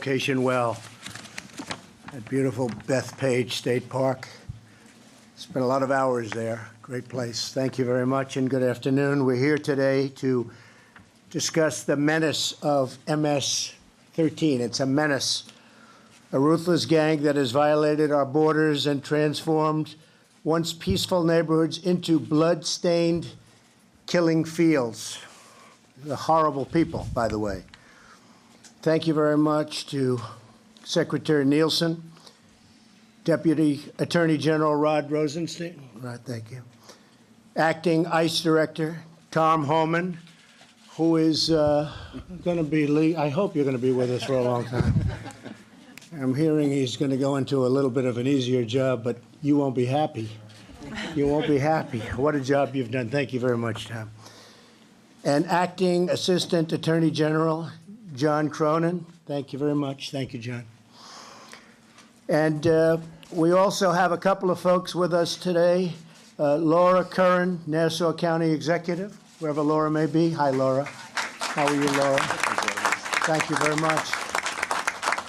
location well. At beautiful Bethpage State Park. Spent a lot of hours there. Great place. Thank you very much and good afternoon. We're here today to discuss the menace of MS-13. It's a menace, a ruthless gang that has violated our borders and transformed once peaceful neighborhoods into blood-stained killing fields. They're horrible people, by the way. Thank you very much to Secretary Nielsen, Deputy Attorney General Rod Rosenstein. Rod, thank you. Acting ICE Director Tom Homeland, who is going to be, I hope you're going to be with us for a long time. I'm hearing he's going to go into a little bit of an easier job, but you won't be happy. You won't be happy. What a job you've done. Thank you very much, Tom. And Acting Assistant Attorney General John Cronin. Thank you very much. Thank you, John. And we also have a couple of folks with us today. Laura Curran, Nassau County Executive, wherever Laura may be. Hi, Laura. How are you, Laura? Thank you very much.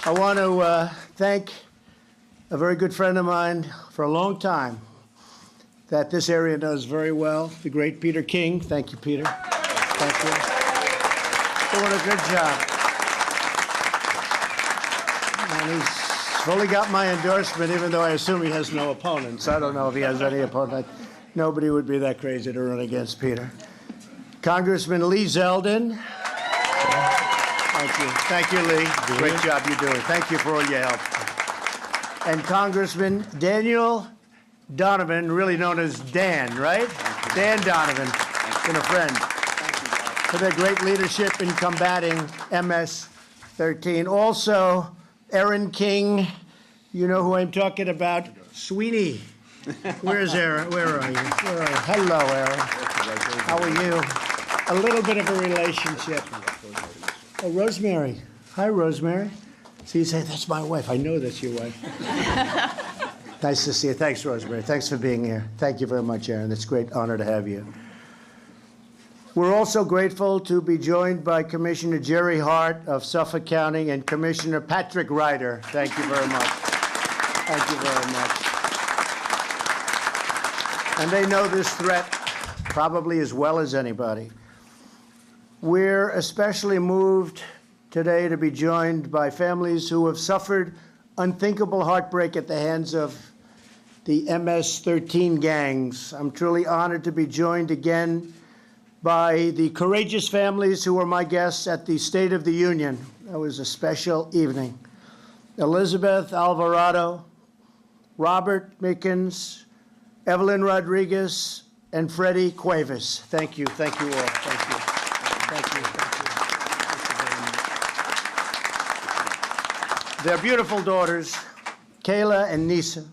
I want to thank a very good friend of mine for a long time that this area knows very well, the great Peter King. Thank you, Peter. Thank you. Doing a good job. And he's fully got my endorsement, even though I assume he has no opponents. I don't know if he has any opponent. Nobody would be that crazy to run against Peter. Congressman Lee Zeldin. Thank you. Thank you, Lee. Great job you're doing. Thank you for all your help. And Congressman Daniel Donovan, really known as Dan, right? Dan Donovan, been a friend. For their great leadership in combating MS-13. Also, Erin King, you know who I'm talking about, Sweeney. Where's Erin? Where are you? Where are you? Hello, Erin. How are you? A little bit of a relationship. Oh, Rosemary. Hi, Rosemary. So you say, that's my wife. I know that's your wife. Nice to see you. Thanks, Rosemary. Thanks for being here. Thank you very much, Erin. It's a great honor to have you. We're also grateful to be joined by Commissioner Jerry Hart of Suffolk County and Commissioner Patrick Ryder. Thank you very much. Thank you very much. And they know this threat probably as well as anybody. We're especially moved today to be joined by families who have suffered unthinkable heartbreak at the hands of the MS-13 gangs. I'm truly honored to be joined again by the courageous families who were my guests at the State of the Union. That was a special evening. Elizabeth Alvarado, Robert Mickens, Evelyn Rodriguez, and Freddie Cuevas. Thank you. Thank you all. Thank you. Thank you. Thank you. Their beautiful daughters, Kayla and Nisa,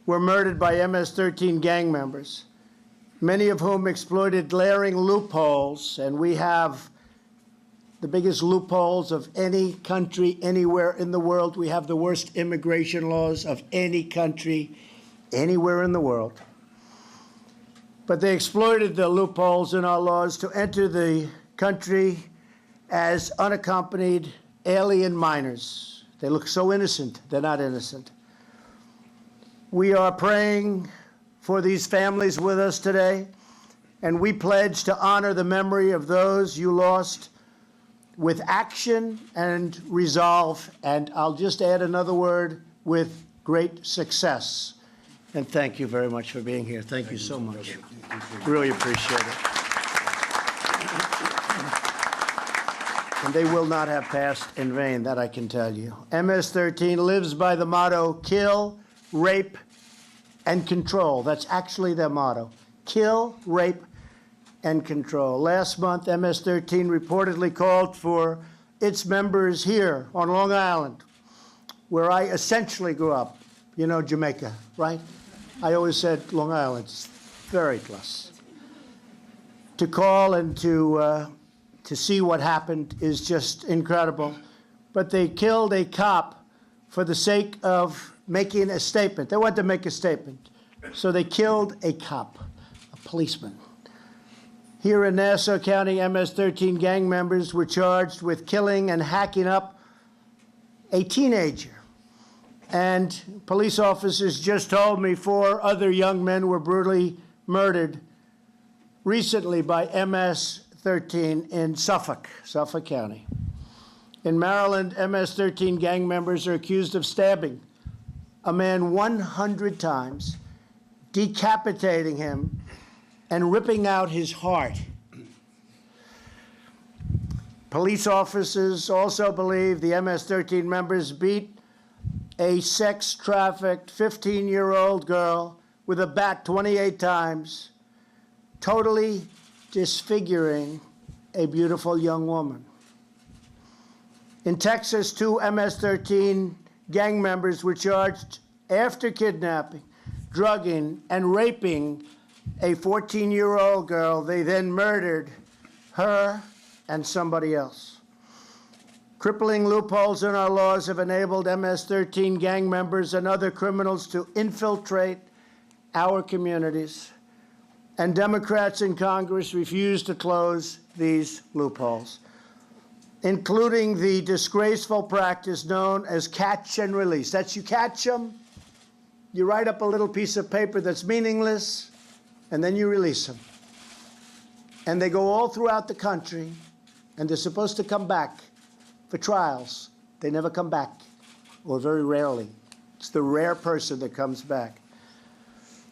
were murdered by MS-13 gang members, many of whom exploited glaring loopholes, and we have the biggest loopholes of any country anywhere in the world. We have the worst immigration laws of any country anywhere in the world. But they exploited the loopholes in our laws to enter the country as unaccompanied alien minors. They look so innocent. They're not innocent. We are praying for these families with us today, and we pledge to honor the memory of those you lost with action and resolve, and I'll just add another word, with great success. And thank you very much for being here. Thank you so much. Really appreciate it. And they will not have passed in vain, that I can tell you. MS-13 lives by the motto, kill, rape, and control. That's actually their motto. Kill, rape, and control. Last month, MS-13 reportedly called for its members here on Long Island, where I essentially grew up. You know Jamaica, right? I always said Long Island's very close. To call and to see what happened is just incredible. But they killed a cop for the sake of making a statement. They wanted to make a statement. So they killed a cop, a policeman. Here in Nassau County, MS-13 gang members were charged with killing and hacking up a teenager. And police officers just told me 4 other young men were brutally murdered recently by MS-13 in Suffolk County. In Maryland, MS-13 gang members are accused of stabbing a man 100 times, decapitating him, and ripping out his heart. Police officers also believe the MS-13 members beat a sex-trafficked 15-year-old girl with a bat 28 times, totally disfiguring a beautiful young woman. In Texas, 2 MS-13 gang members were charged after kidnapping, drugging, and raping a 14-year-old girl. They then murdered her and somebody else. Crippling loopholes in our laws have enabled MS-13 gang members and other criminals to infiltrate our communities, and Democrats in Congress refuse to close these loopholes, including the disgraceful practice known as catch and release. That's you catch them, you write up a little piece of paper that's meaningless, and then you release them. And they go all throughout the country, and they're supposed to come back for trials. They never come back, or very rarely. It's the rare person that comes back.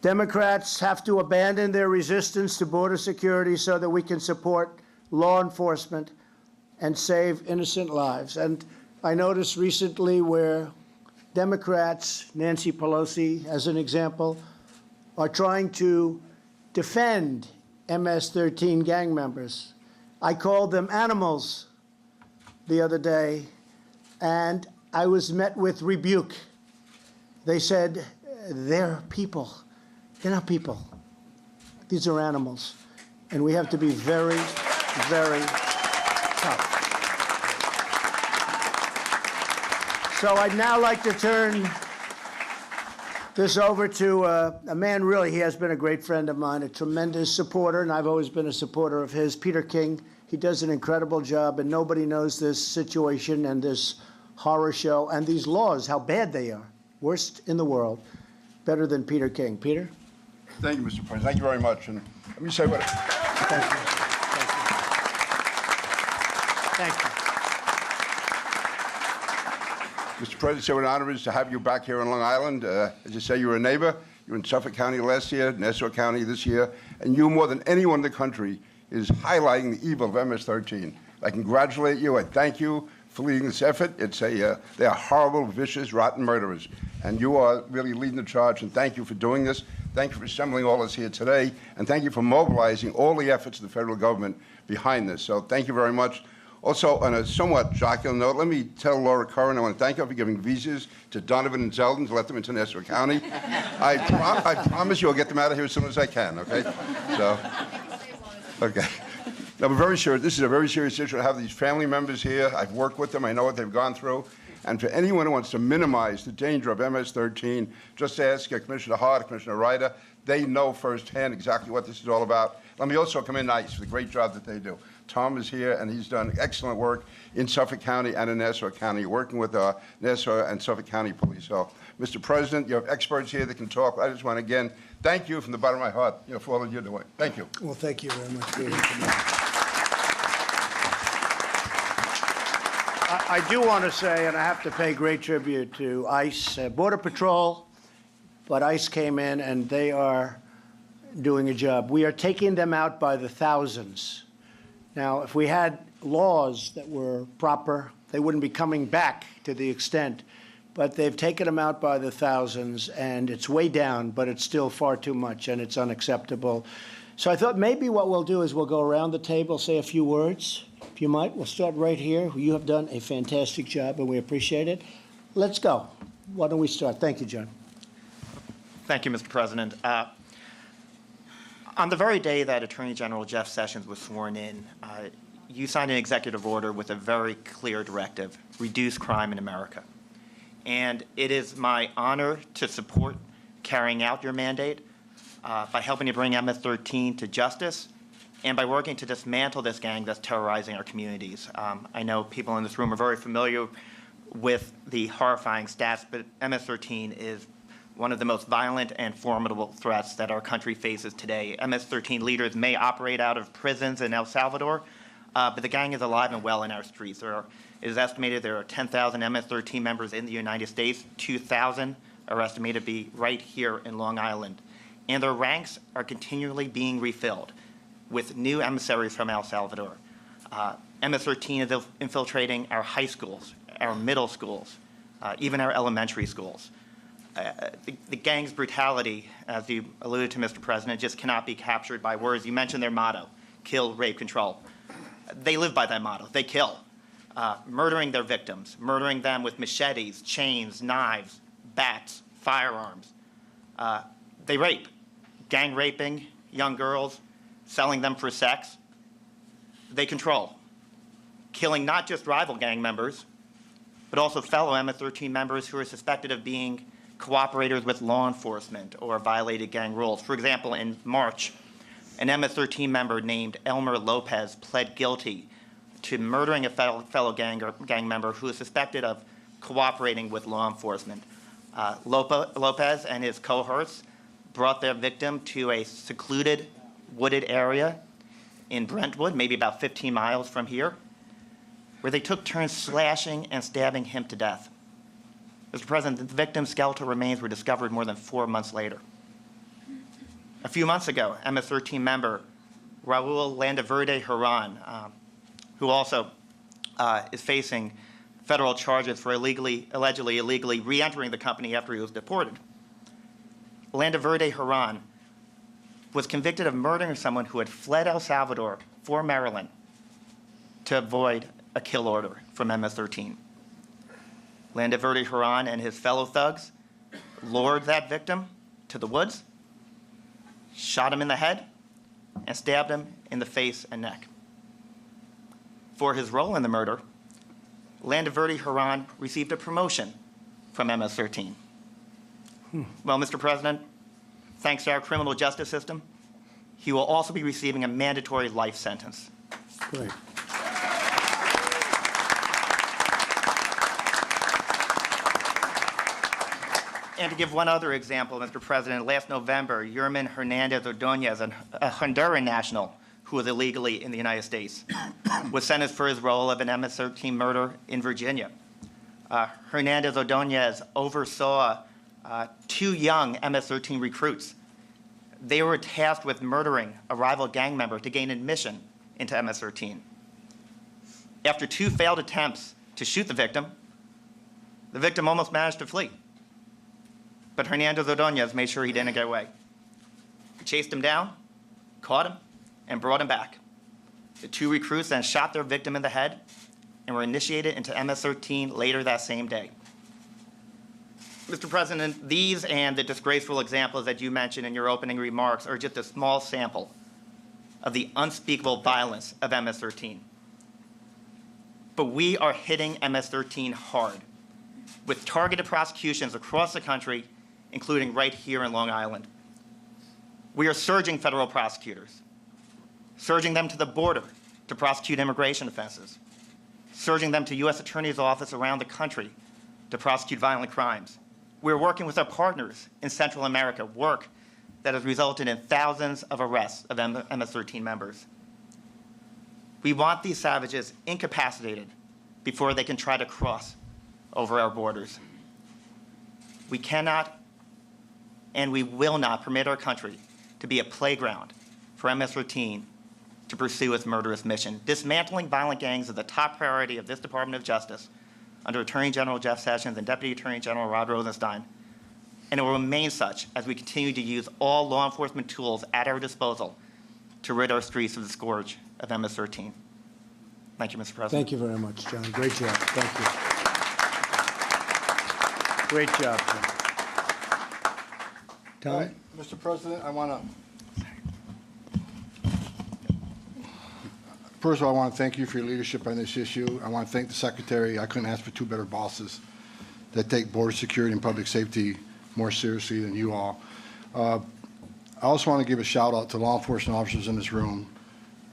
Democrats have to abandon their resistance to border security so that we can support law enforcement and save innocent lives. And I noticed recently where Democrats, Nancy Pelosi as an example, are trying to defend MS-13 gang members. I called them animals the other day, and I was met with rebuke. They said, they're people. They're not people. These are animals. And we have to be very, very tough. So I'd now like to turn this over to a man, really, he has been a great friend of mine, a tremendous supporter, and I've always been a supporter of his, Peter King. He does an incredible job, and nobody knows this situation and this horror show and these laws, how bad they are. Worst in the world, better than Peter King. Peter? Thank you, Mr. President. Thank you very much. And let me say what... Thank you. Thank you. Thank you. Mr. President, so an honor is to have you back here on Long Island. As you say, you're a neighbor. You were in Suffolk County last year, Nassau County this year, and you, more than anyone in the country, is highlighting the evil of MS-13. I congratulate you. I thank you for leading this effort. They are horrible, vicious, rotten murderers, and you are really leading the charge, and thank you for doing this. Thank you for assembling all of us here today, and thank you for mobilizing all the efforts of the federal government behind this. So thank you very much. Also, on a somewhat jocular note, let me tell Laura Curran I want to thank her for giving visas to Donovan and Zeldin to let them into Nassau County. I promise you I'll get them out of here as soon as I can, okay? So, okay. Now, we're very serious. This is a very serious issue to have these family members here. I've worked with them. I know what they've gone through. And for anyone who wants to minimize the danger of MS-13, just ask Commissioner Hart, Commissioner Ryder. They know firsthand exactly what this is all about. Let me also commend ICE for the great job that they do. Tom is here, and he's done excellent work in Suffolk County and in Nassau County, working with Nassau and Suffolk County Police. So, Mr. President, you have experts here that can talk. I just want to, again, thank you from the bottom of my heart, for all that you're doing. Thank you. Well, thank you very much, Peter. I do want to say, and I have to pay great tribute to ICE, Border Patrol, but ICE came in and they are doing a job. We are taking them out by the thousands. Now, if we had laws that were proper, they wouldn't be coming back to the extent, but they've taken them out by the thousands, and it's way down, but it's still far too much, and it's unacceptable. So I thought maybe what we'll do is we'll go around the table, say a few words. If you might, we'll start right here. You have done a fantastic job, and we appreciate it. Let's go. Why don't we start? Thank you, John. Thank you, Mr. President. On the very day that Attorney General Jeff Sessions was sworn in, you signed an executive order with a very clear directive: reduce crime in America. And it is my honor to support carrying out your mandate by helping to bring MS-13 to justice and by working to dismantle this gang that's terrorizing our communities. I know people in this room are very familiar with the horrifying stats, but MS-13 is one of the most violent and formidable threats that our country faces today. MS-13 leaders may operate out of prisons in El Salvador, but the gang is alive and well in our streets. It is estimated there are 10,000 MS-13 members in the United States. 2,000 are estimated to be right here in Long Island. And their ranks are continually being refilled with new emissaries from El Salvador. MS-13 is infiltrating our high schools, our middle schools, even our elementary schools. The gang's brutality, as you alluded to, Mr. President, just cannot be captured by words. You mentioned their motto, kill, rape, control. They live by that motto. They kill, murdering their victims, murdering them with machetes, chains, knives, bats, firearms. They rape, gang raping young girls, selling them for sex. They control, killing not just rival gang members, but also fellow MS-13 members who are suspected of being cooperators with law enforcement or violated gang rules. For example, in March, an MS-13 member named Elmer Lopez pled guilty to murdering a fellow gang member who is suspected of cooperating with law enforcement. Lopez and his cohorts brought their victim to a secluded, wooded area in Brentwood, maybe about 15 miles from here, where they took turns slashing and stabbing him to death. Mr. President, the victim's skeletal remains were discovered more than 4 months later. A few months ago, MS-13 member Raul Landaverde Huron, who also is facing federal charges for allegedly illegally re-entering the company after he was deported. Landaverde Huron was convicted of murdering someone who had fled El Salvador for Maryland to avoid a kill order from MS-13. Landaverde Huron and his fellow thugs lured that victim to the woods, shot him in the head, and stabbed him in the face and neck. For his role in the murder, Landaverde Huron received a promotion from MS-13. Well, Mr. President, thanks to our criminal justice system, he will also be receiving a mandatory life sentence. Great. And to give one other example, Mr. President, last November, Yerman Hernandez Ordonez, a Honduran national who was illegally in the United States, was sentenced for his role of an MS-13 murder in Virginia. Hernandez Ordonez oversaw 2 young MS-13 recruits. They were tasked with murdering a rival gang member to gain admission into MS-13. After 2 failed attempts to shoot the victim almost managed to flee. But Hernandez Ordonez made sure he didn't get away. He chased him down, caught him, and brought him back. The 2 recruits then shot their victim in the head and were initiated into MS-13 later that same day. Mr. President, these and the disgraceful examples that you mentioned in your opening remarks are just a small sample of the unspeakable violence of MS-13. But we are hitting MS-13 hard with targeted prosecutions across the country, including right here in Long Island. We are surging federal prosecutors, surging them to the border to prosecute immigration offenses, surging them to U.S. Attorney's Office around the country to prosecute violent crimes. We're working with our partners in Central America, work that has resulted in thousands of arrests of MS-13 members. We want these savages incapacitated before they can try to cross over our borders. We cannot and we will not permit our country to be a playground for MS-13 to pursue its murderous mission. Dismantling violent gangs is the top priority of this Department of Justice under Attorney General Jeff Sessions and Deputy Attorney General Rod Rosenstein, and it will remain such as we continue to use all law enforcement tools at our disposal to rid our streets of the scourge of MS-13. Thank you, Mr. President. Thank you very much, John. Great job. Thank you. Great job, John. Tom? All right, Mr. President, I want to, first of all, I want to thank you for your leadership on this issue. I want to thank the Secretary. I couldn't ask for 2 better bosses that take border security and public safety more seriously than you all. I also want to give a shout out to law enforcement officers in this room,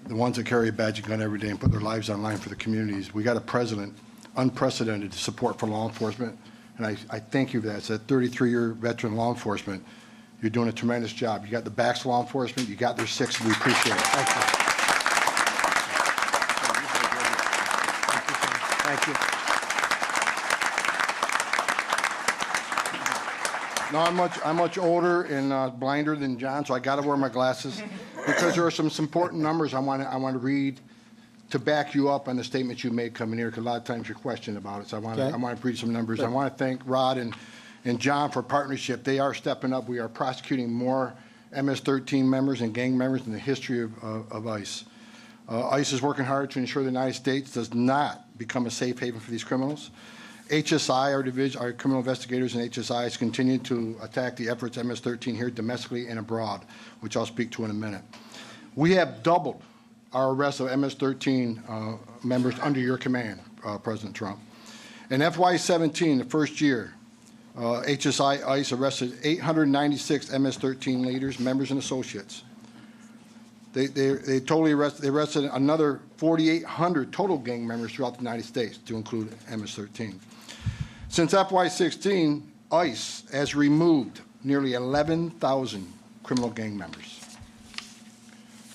the ones that carry a badge and gun every day and put their lives on line for the communities. We got a president unprecedented support for law enforcement, and I thank you for that. As a 33-year veteran law enforcement, you're doing a tremendous job. You got the backs of law enforcement, you got their six, and we appreciate it. Thank you. Thank you. No, I'm much older and blinder than John, so I got to wear my glasses because there are some important numbers I want to read to back you up on the statements you made coming here, because a lot of times you're questioning about it. So I want to read some numbers. I want to thank Rod and John for partnership. They are stepping up. We are prosecuting more MS-13 members and gang members in the history of ICE. ICE is working hard to ensure the United States does not become a safe haven for these criminals. HSI, our division, our criminal investigators in HSI has continued to attack the efforts of MS-13 here domestically and abroad, which I'll speak to in a minute. We have doubled our arrests of MS-13 members under your command, President Trump. In FY17, the first year, HSI ICE arrested 896 MS-13 leaders, members, and associates. They arrested another 4,800 total gang members throughout the United States, to include MS-13. Since FY16, ICE has removed nearly 11,000 criminal gang members.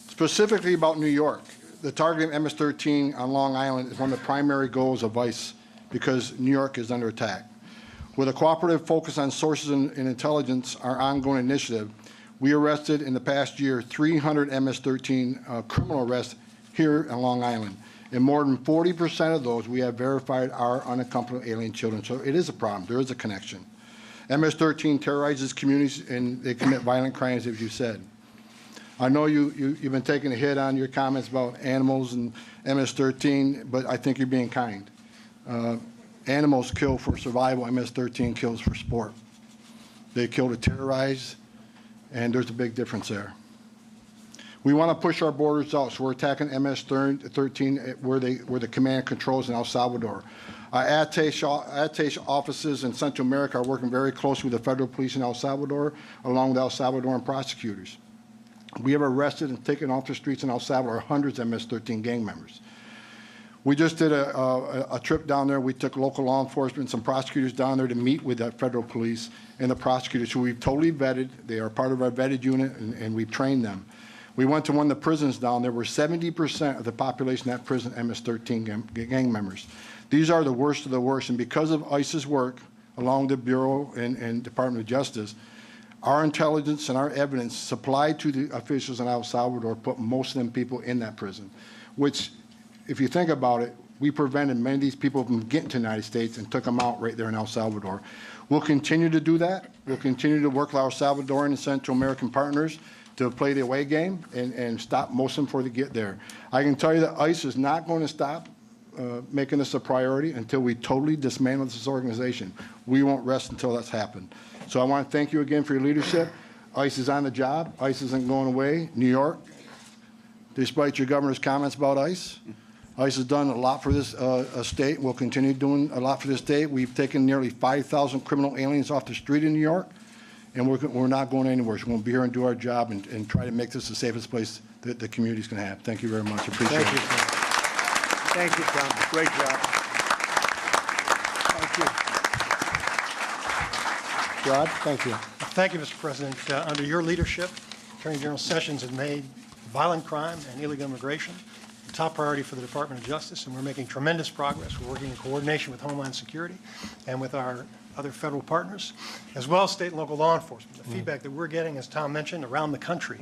Specifically about New York, the targeting of MS-13 on Long Island is one of the primary goals of ICE because New York is under attack. With a cooperative focus on sources and intelligence, our ongoing initiative, we arrested in the past year 300 MS-13 criminal arrests here on Long Island. And more than 40% of those we have verified are unaccompanied alien children. So it is a problem. There is a connection. MS-13 terrorizes communities and they commit violent crimes, as you said. I know you've been taking a hit on your comments about animals and MS-13, but I think you're being kind. Animals kill for survival. MS-13 kills for sport. They kill to terrorize, and there's a big difference there. We want to push our borders out, so we're attacking MS-13 where the command controls in El Salvador. Our attache offices in Central America are working very closely with the federal police in El Salvador, along with El Salvadoran prosecutors. We have arrested and taken off the streets in El Salvador hundreds of MS-13 gang members. We just did a trip down there. We took local law enforcement and some prosecutors down there to meet with the federal police and the prosecutors, who we've totally vetted. They are part of our vetted unit, and we've trained them. We went to one of the prisons down there where 70% of the population in that prison MS-13 gang members. These are the worst of the worst, and because of ICE's work, along the Bureau and Department of Justice, our intelligence and our evidence supplied to the officials in El Salvador put most of them people in that prison, which, if you think about it, we prevented many of these people from getting to the United States and took them out right there in El Salvador. We'll continue to do that. We'll continue to work with our Salvadoran and Central American partners to play the away game and stop most of them before they get there. I can tell you that ICE is not going to stop making this a priority until we totally dismantle this organization. We won't rest until that's happened. So I want to thank you again for your leadership. ICE is on the job. ICE isn't going away. New York, despite your governor's comments about ICE, ICE has done a lot for this state. We'll continue doing a lot for this state. We've taken nearly 5,000 criminal aliens off the street in New York, and we're not going anywhere. So we're going to be here and do our job and try to make this the safest place that the community's going to have. Thank you very much. Appreciate it. Thank you, Tom. Thank you, Tom. Great job. Thank you. Rod, thank you. Thank you, Mr. President. Under your leadership, Attorney General Sessions has made violent crime and illegal immigration a top priority for the Department of Justice, and we're making tremendous progress. We're working in coordination with Homeland Security and with our other federal partners, as well as state and local law enforcement. The feedback that we're getting, as Tom mentioned, around the country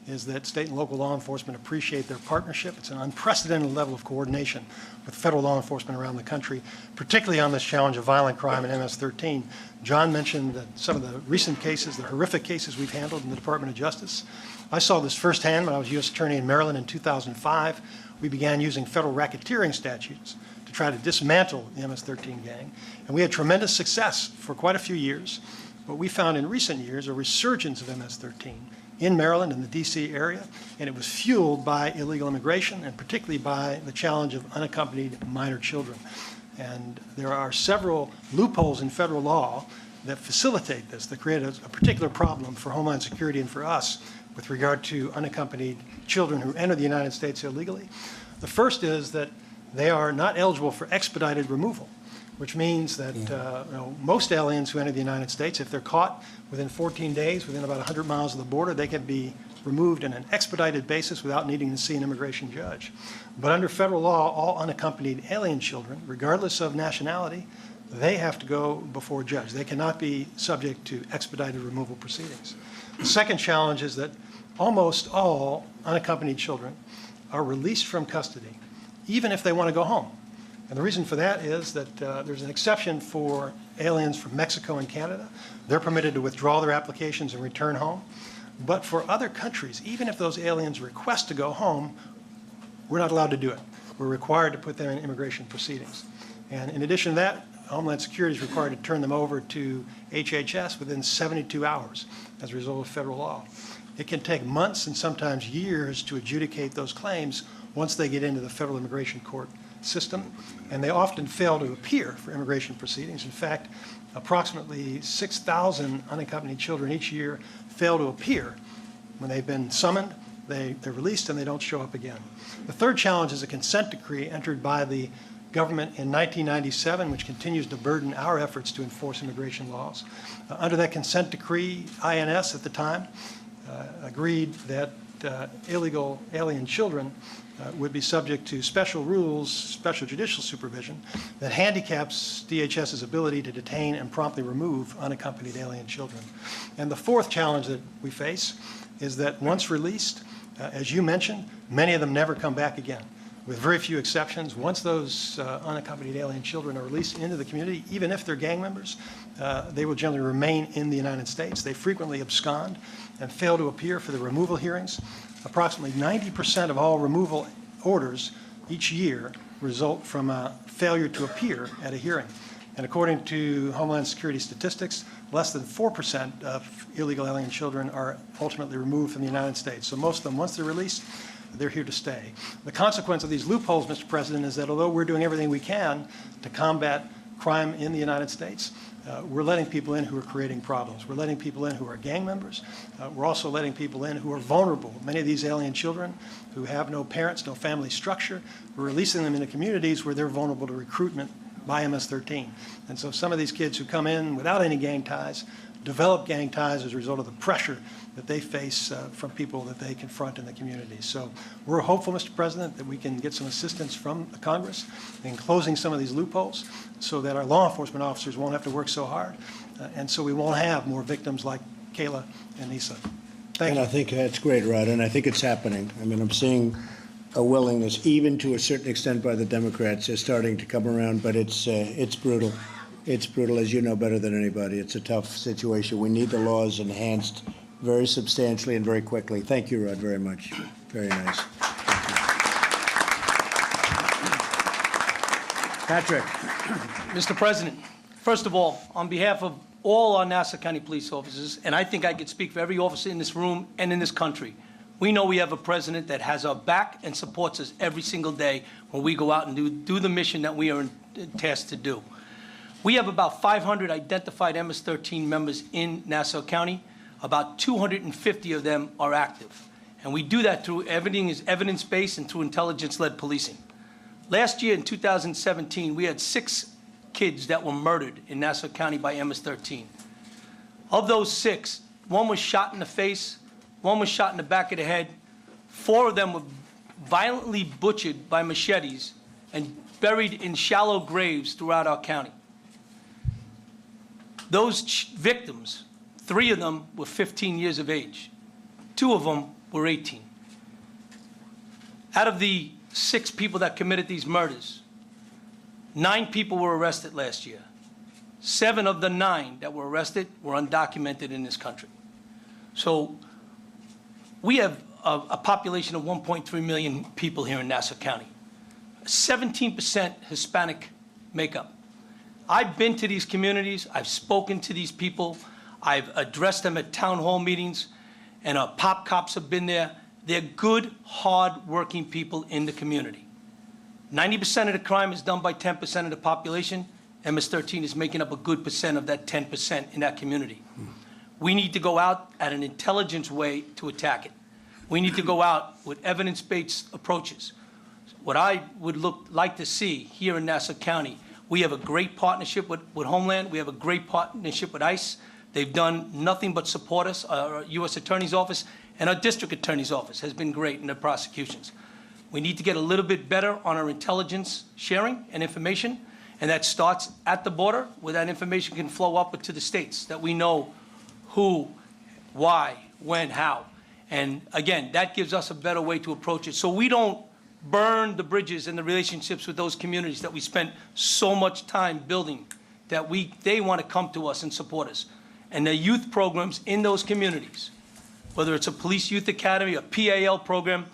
is that state and local law enforcement appreciate their partnership. It's an unprecedented level of coordination with federal law enforcement around the country, particularly on this challenge of violent crime and MS-13. John mentioned that some of the recent cases, the horrific cases we've handled in the Department of Justice. I saw this firsthand when I was U.S. Attorney in Maryland in 2005. We began using federal racketeering statutes to try to dismantle the MS-13 gang. And we had tremendous success for quite a few years. But we found in recent years a resurgence of MS-13 in Maryland and the D.C. area, and it was fueled by illegal immigration and particularly by the challenge of unaccompanied minor children. And there are several loopholes in federal law that facilitate this, that create a particular problem for Homeland Security and for us with regard to unaccompanied children who enter the United States illegally. The first is that they are not eligible for expedited removal, which means that most aliens who enter the United States, if they're caught within 14 days, within about 100 miles of the border, they can be removed on an expedited basis without needing to see an immigration judge. But under federal law, all unaccompanied alien children, regardless of nationality, they have to go before a judge. They cannot be subject to expedited removal proceedings. The second challenge is that almost all unaccompanied children are released from custody, even if they want to go home. And the reason for that is that there's an exception for aliens from Mexico and Canada. They're permitted to withdraw their applications and return home. But for other countries, even if those aliens request to go home, we're not allowed to do it. We're required to put them in immigration proceedings. And in addition to that, Homeland Security is required to turn them over to HHS within 72 hours as a result of federal law. It can take months and sometimes years to adjudicate those claims once they get into the federal immigration court system, and they often fail to appear for immigration proceedings. In fact, approximately 6,000 unaccompanied children each year fail to appear. When they've been summoned, they're released and they don't show up again. The third challenge is a consent decree entered by the government in 1997, which continues to burden our efforts to enforce immigration laws. Under that consent decree, INS at the time agreed that illegal alien children would be subject to special rules, special judicial supervision that handicaps DHS's ability to detain and promptly remove unaccompanied alien children. And the fourth challenge that we face is that once released, as you mentioned, many of them never come back again. With very few exceptions, once those unaccompanied alien children are released into the community, even if they're gang members, they will generally remain in the United States. They frequently abscond and fail to appear for the removal hearings. Approximately 90% of all removal orders each year result from a failure to appear at a hearing. And according to Homeland Security statistics, less than 4% of illegal alien children are ultimately removed from the United States. So most of them, once they're released, they're here to stay. The consequence of these loopholes, Mr. President, is that although we're doing everything we can to combat crime in the United States, we're letting people in who are creating problems. We're letting people in who are gang members. We're also letting people in who are vulnerable. Many of these alien children who have no parents, no family structure, we're releasing them into communities where they're vulnerable to recruitment by MS-13. And so some of these kids who come in without any gang ties develop gang ties as a result of the pressure that they face from people that they confront in the community. So we're hopeful, Mr. President, that we can get some assistance from the Congress in closing some of these loopholes so that our law enforcement officers won't have to work so hard, and so we won't have more victims like Kayla and Nisa. Thank you. And I think that's great, Rod, and I think it's happening. I mean, I'm seeing a willingness, even to a certain extent by the Democrats, is starting to come around, but it's brutal. It's brutal, as you know better than anybody. It's a tough situation. We need the laws enhanced very substantially and very quickly. Thank you, Rod, very much. Very nice. Patrick. Mr. President, first of all, on behalf of all our Nassau County police officers, and I think I could speak for every officer in this room and in this country, we know we have a president that has our back and supports us every single day when we go out and do the mission that we are tasked to do. We have about 500 identified MS-13 members in Nassau County. About 250 of them are active. And we do that through everything is evidence-based and through intelligence-led policing. Last year in 2017, we had 6 kids that were murdered in Nassau County by MS-13. Of those 6, 1 was shot in the face, 1 was shot in the back of the head, 4 of them were violently butchered by machetes and buried in shallow graves throughout our county. Those victims, 3 of them were 15 years of age. 2 of them were 18. Out of the 6 people that committed these murders, 9 people were arrested last year. 7 of the 9 that were arrested were undocumented in this country. So we have a population of 1.3 million people here in Nassau County. 17% Hispanic makeup. I've been to these communities, I've spoken to these people, I've addressed them at town hall meetings, and our pop cops have been there. They're good, hard-working people in the community. 90% of the crime is done by 10% of the population. MS-13 is making up a good percent of that 10% in that community. We need to go out at an intelligence way to attack it. We need to go out with evidence-based approaches. what I would like to see here in Nassau County, we have a great partnership with Homeland. We have a great partnership with ICE. They've done nothing but support us. Our U.S. Attorney's Office and our District Attorney's Office has been great in their prosecutions. We need to get a little bit better on our intelligence sharing and information, and that starts at the border, where that information can flow up to the states, that we know who, why, when, how. And again, that gives us a better way to approach it. So we don't burn the bridges and the relationships with those communities that we spent so much time building, that they want to come to us and support us. And the youth programs in those communities, whether it's a police youth academy, a PAL program,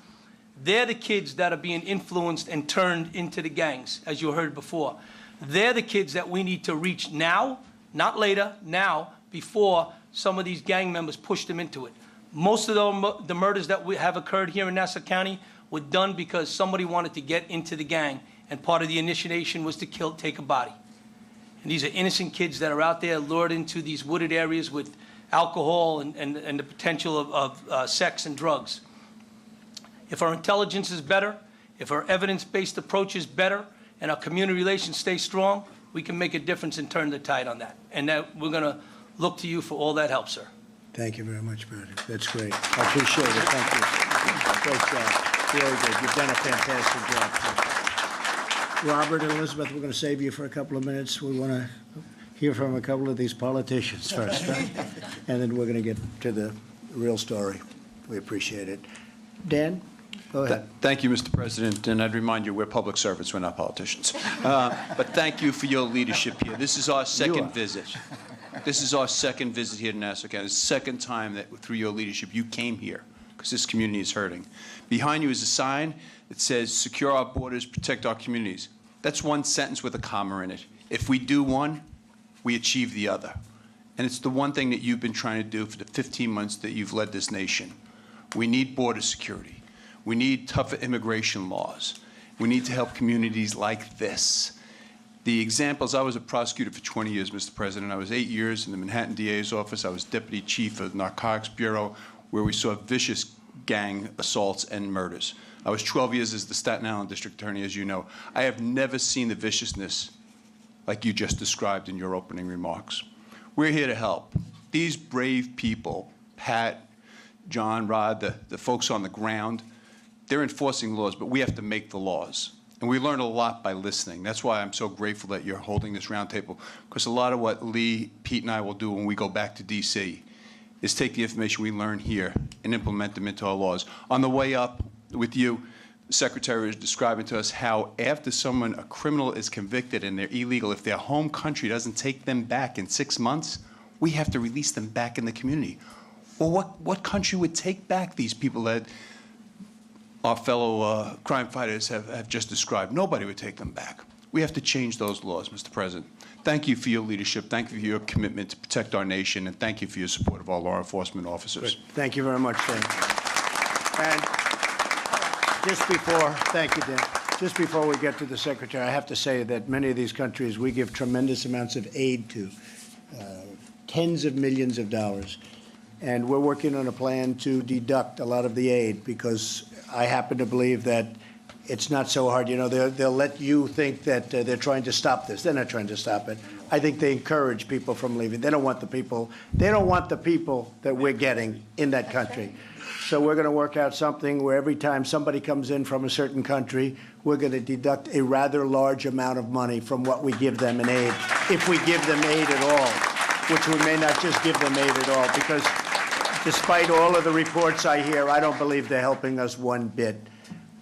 they're the kids that are being influenced and turned into the gangs, as you heard before. They're the kids that we need to reach now, not later, now, before some of these gang members push them into it. Most of the murders that have occurred here in Nassau County were done because somebody wanted to get into the gang, and part of the initiation was to take a body. And these are innocent kids that are out there lured into these wooded areas with alcohol and the potential of sex and drugs. If our intelligence is better, if our evidence-based approach is better, and our community relations stay strong, we can make a difference and turn the tide on that. And that we're going to look to you for all that help, sir. Thank you very much, Brad. That's great. I appreciate it. Thank you. Great job. Very good. You've done a fantastic job. Robert and Elizabeth, we're going to save you for a couple of minutes. We want to hear from a couple of these politicians first, right? And then we're going to get to the real story. We appreciate it. Dan, go ahead. Thank you, Mr. President, and I'd remind you, we're public servants, we're not politicians. But thank you for your leadership here. This is our second visit. This is our second visit here to Nassau County. It's the second time that through your leadership you came here, because this community is hurting. Behind you is a sign that says, secure our borders, protect our communities. That's one sentence with a comma in it. If we do one, we achieve the other. And it's the one thing that you've been trying to do for the 15 months that you've led this nation. We need border security. We need tougher immigration laws. We need to help communities like this. The examples, I was a prosecutor for 20 years, Mr. President. I was 8 years in the Manhattan DA's office. I was deputy chief of the Narcotics Bureau, where we saw vicious gang assaults and murders. I was 12 years as the Staten Island District Attorney, as you know. I have never seen the viciousness like you just described in your opening remarks. We're here to help. These brave people, Pat, John, Rod, the folks on the ground, they're enforcing laws, but we have to make the laws. And we learn a lot by listening. That's why I'm so grateful that you're holding this roundtable, because a lot of what Lee, Pete, and I will do when we go back to D.C. is take the information we learn here and implement them into our laws. On the way up with you, the Secretary is describing to us how after a criminal is convicted and they're illegal, if their home country doesn't take them back in 6 months, we have to release them back in the community. Well, what country would take back these people that our fellow crime fighters have just described? Nobody would take them back. We have to change those laws, Mr. President. Thank you for your leadership. Thank you for your commitment to protect our nation, and thank you for your support of our law enforcement officers. Good. Thank you very much, Dan. And thank you, Dan. Just before we get to the Secretary, I have to say that many of these countries we give tremendous amounts of aid to, tens of millions of dollars. And we're working on a plan to deduct a lot of the aid, because I happen to believe that it's not so hard. You know, they'll let you think that they're trying to stop this. They're not trying to stop it. I think they encourage people from leaving. They don't want the people that we're getting in that country. So we're going to work out something where every time somebody comes in from a certain country, we're going to deduct a rather large amount of money from what we give them in aid, if we give them aid at all, which we may not just give them aid at all, because despite all of the reports I hear, I don't believe they're helping us one bit.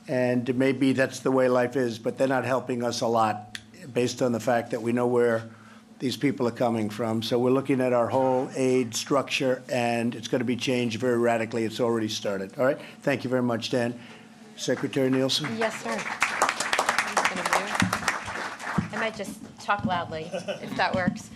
And maybe that's the way life is, but they're not helping us a lot based on the fact that we know where these people are coming from. So we're looking at our whole aid structure, and it's going to be changed very radically. It's already started. All right? Thank you very much, Dan. Secretary Nielsen? Yes, sir. I might just talk loudly, if that works.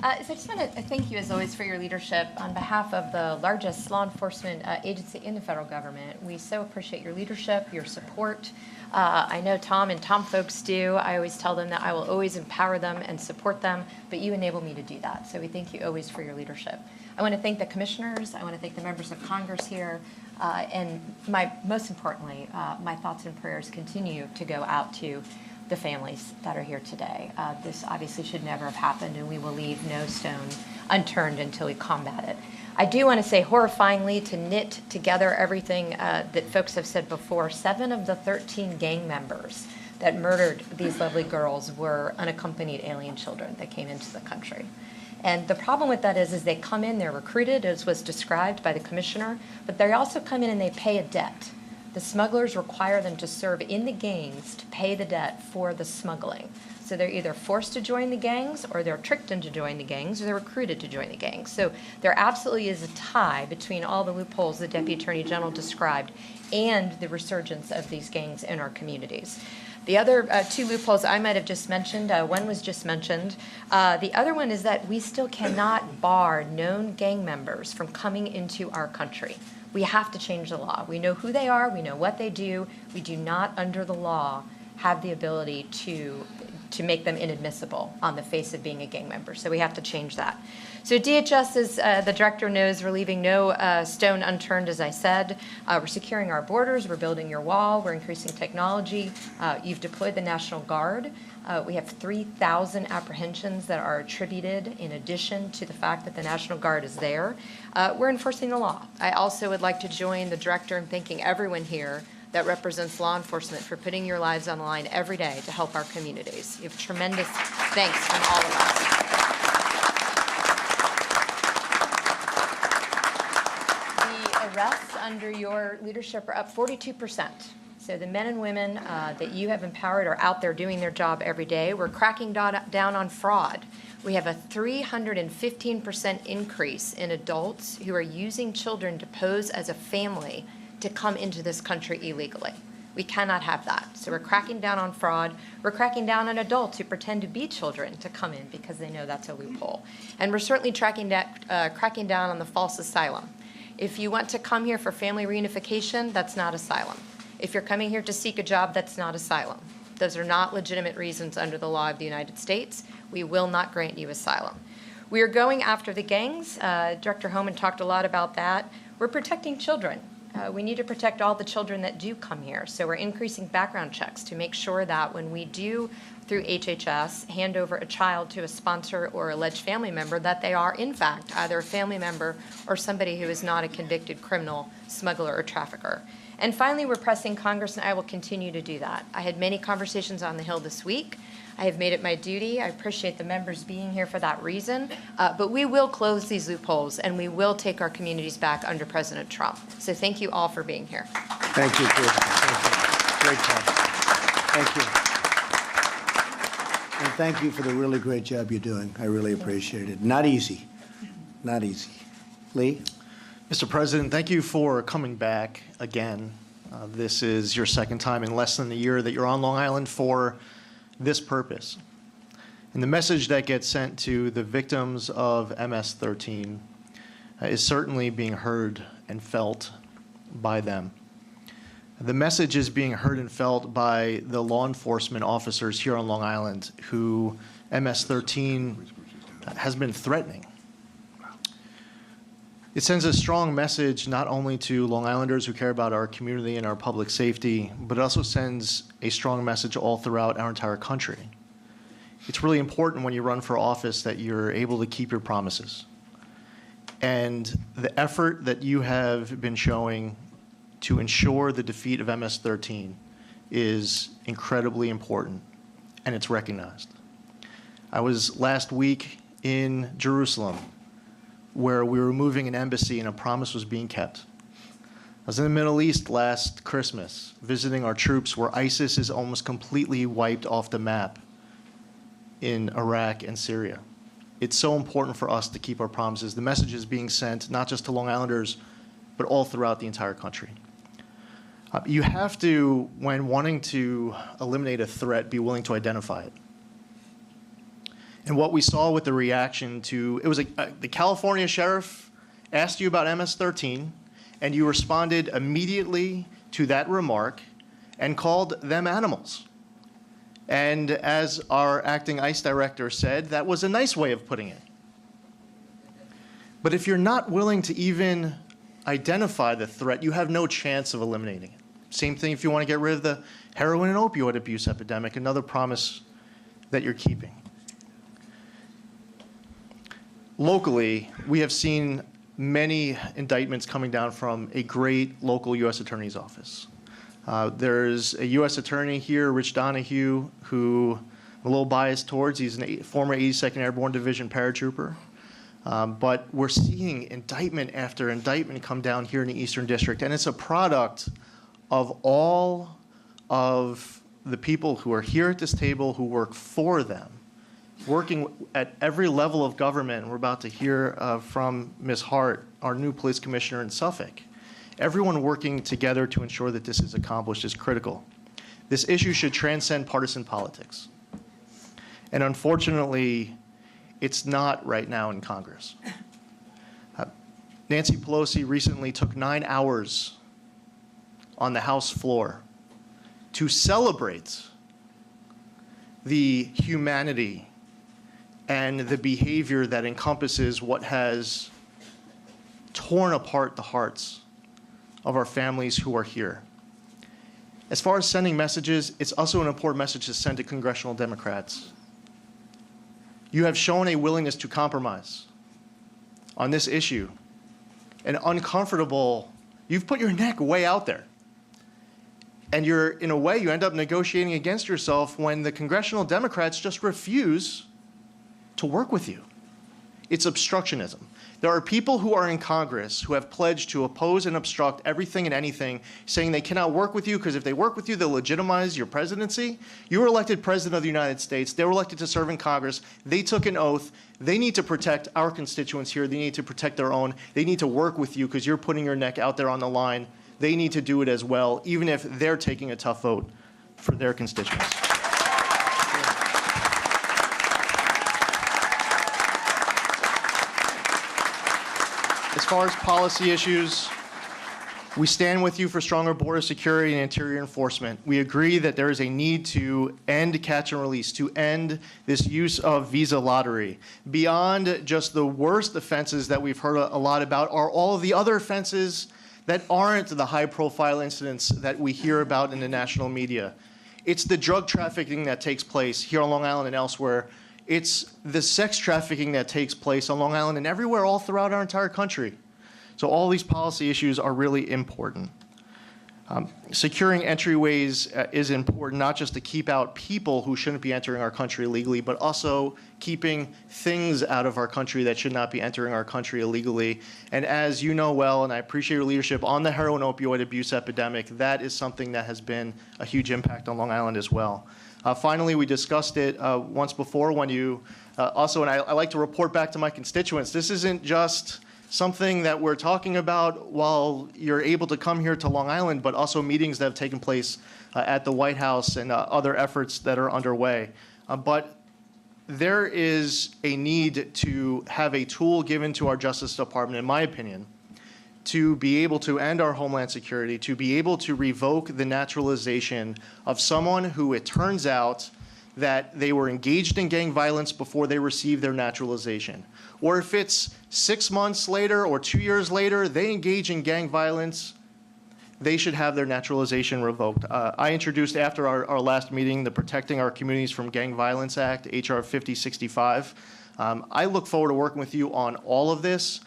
So I just want to thank you, as always, for your leadership on behalf of the largest law enforcement agency in the federal government. We so appreciate your leadership, your support. I know Tom and Tom folks do. I always tell them that I will always empower them and support them, but you enable me to do that. So we thank you always for your leadership. I want to thank the commissioners. I want to thank the members of Congress here. And most importantly, my thoughts and prayers continue to go out to the families that are here today. This obviously should never have happened, and we will leave no stone unturned until we combat it. I do want to say, horrifyingly, to knit together everything that folks have said before, 7 of the 13 gang members that murdered these lovely girls were unaccompanied alien children that came into the country. And the problem with that is they come in, they're recruited, as was described by the commissioner, but they also come in and they pay a debt. The smugglers require them to serve in the gangs to pay the debt for the smuggling. So they're either forced to join the gangs, or they're tricked into joining the gangs, or they're recruited to join the gangs. So there absolutely is a tie between all the loopholes the Deputy Attorney General described and the resurgence of these gangs in our communities. The other 2 loopholes I might have just mentioned, one was just mentioned. The other one is that we still cannot bar known gang members from coming into our country. We have to change the law. We know who they are. We know what they do. We do not, under the law, have the ability to make them inadmissible on the face of being a gang member. So we have to change that. So DHS, as the director knows, we're leaving no stone unturned, as I said. We're securing our borders. We're building your wall. We're increasing technology. You've deployed the National Guard. We have 3,000 apprehensions that are attributed in addition to the fact that the National Guard is there. We're enforcing the law. I also would like to join the director in thanking everyone here that represents law enforcement for putting your lives on the line every day to help our communities. You have tremendous thanks from all of us. The arrests under your leadership are up 42%. So the men and women that you have empowered are out there doing their job every day. We're cracking down on fraud. We have a 315% increase in adults who are using children to pose as a family to come into this country illegally. We cannot have that. So we're cracking down on fraud. We're cracking down on adults who pretend to be children to come in because they know that's a loophole. And we're certainly cracking down on the false asylum. If you want to come here for family reunification, that's not asylum. If you're coming here to seek a job, that's not asylum. Those are not legitimate reasons under the law of the United States. We will not grant you asylum. We are going after the gangs. Director Homeland talked a lot about that. We're protecting children. We need to protect all the children that do come here. So we're increasing background checks to make sure that when we do, through HHS, hand over a child to a sponsor or alleged family member, that they are, in fact, either a family member or somebody who is not a convicted criminal, smuggler, or trafficker. And finally, we're pressing Congress, and I will continue to do that. I had many conversations on the Hill this week. I have made it my duty. I appreciate the members being here for that reason. But we will close these loopholes, and we will take our communities back under President Trump. So thank you all for being here. Thank you, Chris. Thank you. Great job. Thank you. And thank you for the really great job you're doing. I really appreciate it. Not easy. Not easy. Lee? Mr. President, thank you for coming back again. This is your second time in less than a year that you're on Long Island for this purpose. And the message that gets sent to the victims of MS-13 is certainly being heard and felt by them. The message is being heard and felt by the law enforcement officers here on Long Island who MS-13 has been threatening. It sends a strong message not only to Long Islanders who care about our community and our public safety, but it also sends a strong message all throughout our entire country. It's really important when you run for office that you're able to keep your promises. And the effort that you have been showing to ensure the defeat of MS-13 is incredibly important, and it's recognized. I was last week in Jerusalem, where we were moving an embassy and a promise was being kept. I was in the Middle East last Christmas, visiting our troops where ISIS is almost completely wiped off the map in Iraq and Syria. It's so important for us to keep our promises. The message is being sent not just to Long Islanders, but all throughout the entire country. You have to, when wanting to eliminate a threat, be willing to identify it. And what we saw with the reaction to, it was the California sheriff asked you about MS-13, and you responded immediately to that remark and called them animals. And as our acting ICE director said, that was a nice way of putting it. But if you're not willing to even identify the threat, you have no chance of eliminating it. Same thing if you want to get rid of the heroin and opioid abuse epidemic, another promise that you're keeping. Locally, we have seen many indictments coming down from a great local U.S. Attorney's Office. There's a U.S. Attorney here, Rich Donahue, who I'm a little biased towards. He's a former 82nd Airborne Division paratrooper. But we're seeing indictment after indictment come down here in the Eastern District, and it's a product of all of the people who are here at this table who work for them, working at every level of government. We're about to hear from Ms. Hart, our new police commissioner in Suffolk. Everyone working together to ensure that this is accomplished is critical. This issue should transcend partisan politics. And unfortunately, it's not right now in Congress. Nancy Pelosi recently took 9 hours on the House floor to celebrate the humanity and the behavior that encompasses what has torn apart the hearts of our families who are here. As far as sending messages, it's also an important message to send to congressional Democrats. You have shown a willingness to compromise on this issue. An uncomfortable, you've put your neck way out there. And you're, in a way, you end up negotiating against yourself when the congressional Democrats just refuse to work with you. It's obstructionism. There are people who are in Congress who have pledged to oppose and obstruct everything and anything, saying they cannot work with you because if they work with you, they'll legitimize your presidency. You were elected president of the United States. They were elected to serve in Congress. They took an oath. They need to protect our constituents here. They need to protect their own. They need to work with you because you're putting your neck out there on the line. They need to do it as well, even if they're taking a tough vote for their constituents. As far as policy issues, we stand with you for stronger border security and interior enforcement. We agree that there is a need to end catch and release, to end this use of visa lottery. Beyond just the worst offenses that we've heard a lot about are all of the other offenses that aren't the high-profile incidents that we hear about in the national media. It's the drug trafficking that takes place here on Long Island and elsewhere. It's the sex trafficking that takes place on Long Island and everywhere all throughout our entire country. So all these policy issues are really important. Securing entryways is important, not just to keep out people who shouldn't be entering our country illegally, but also keeping things out of our country that should not be entering our country illegally. And as you know well, and I appreciate your leadership on the heroin opioid abuse epidemic, that is something that has been a huge impact on Long Island as well. Finally, we discussed it once before when you also, and I like to report back to my constituents, this isn't just something that we're talking about while you're able to come here to Long Island, but also meetings that have taken place at the White House and other efforts that are underway. But there is a need to have a tool given to our Justice Department, in my opinion, to be able to end our Homeland Security, to be able to revoke the naturalization of someone who it turns out that they were engaged in gang violence before they received their naturalization. Or if it's 6 months later or 2 years later, they engage in gang violence, they should have their naturalization revoked. I introduced after our last meeting the Protecting Our Communities from Gang Violence Act, H.R. 5065. I look forward to working with you on all of this.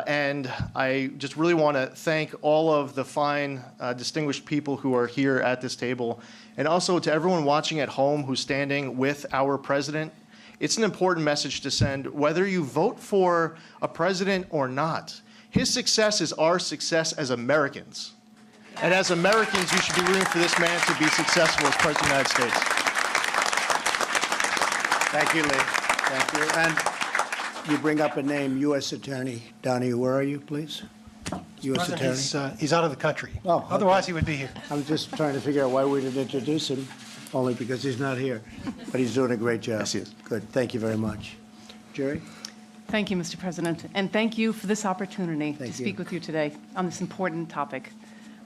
And I just really want to thank all of the fine, distinguished people who are here at this table. And also to everyone watching at home who's standing with our president. It's an important message to send, whether you vote for a president or not. His success is our success as Americans. And as Americans, you should be rooting for this man to be successful as President of the United States. Thank you, Lee. Thank you. And you bring up a name, U.S. Attorney Donahue. Where are you, please? U.S. Attorney. He's out of the country. Oh, okay. Otherwise, he would be here. I'm just trying to figure out why we didn't introduce him. only because he's not here. But he's doing a great job. Yes, he is. Good. Thank you very much. Jerry? Thank you, Mr. President, and thank you for this opportunity Thank to speak you. with you today on this important topic.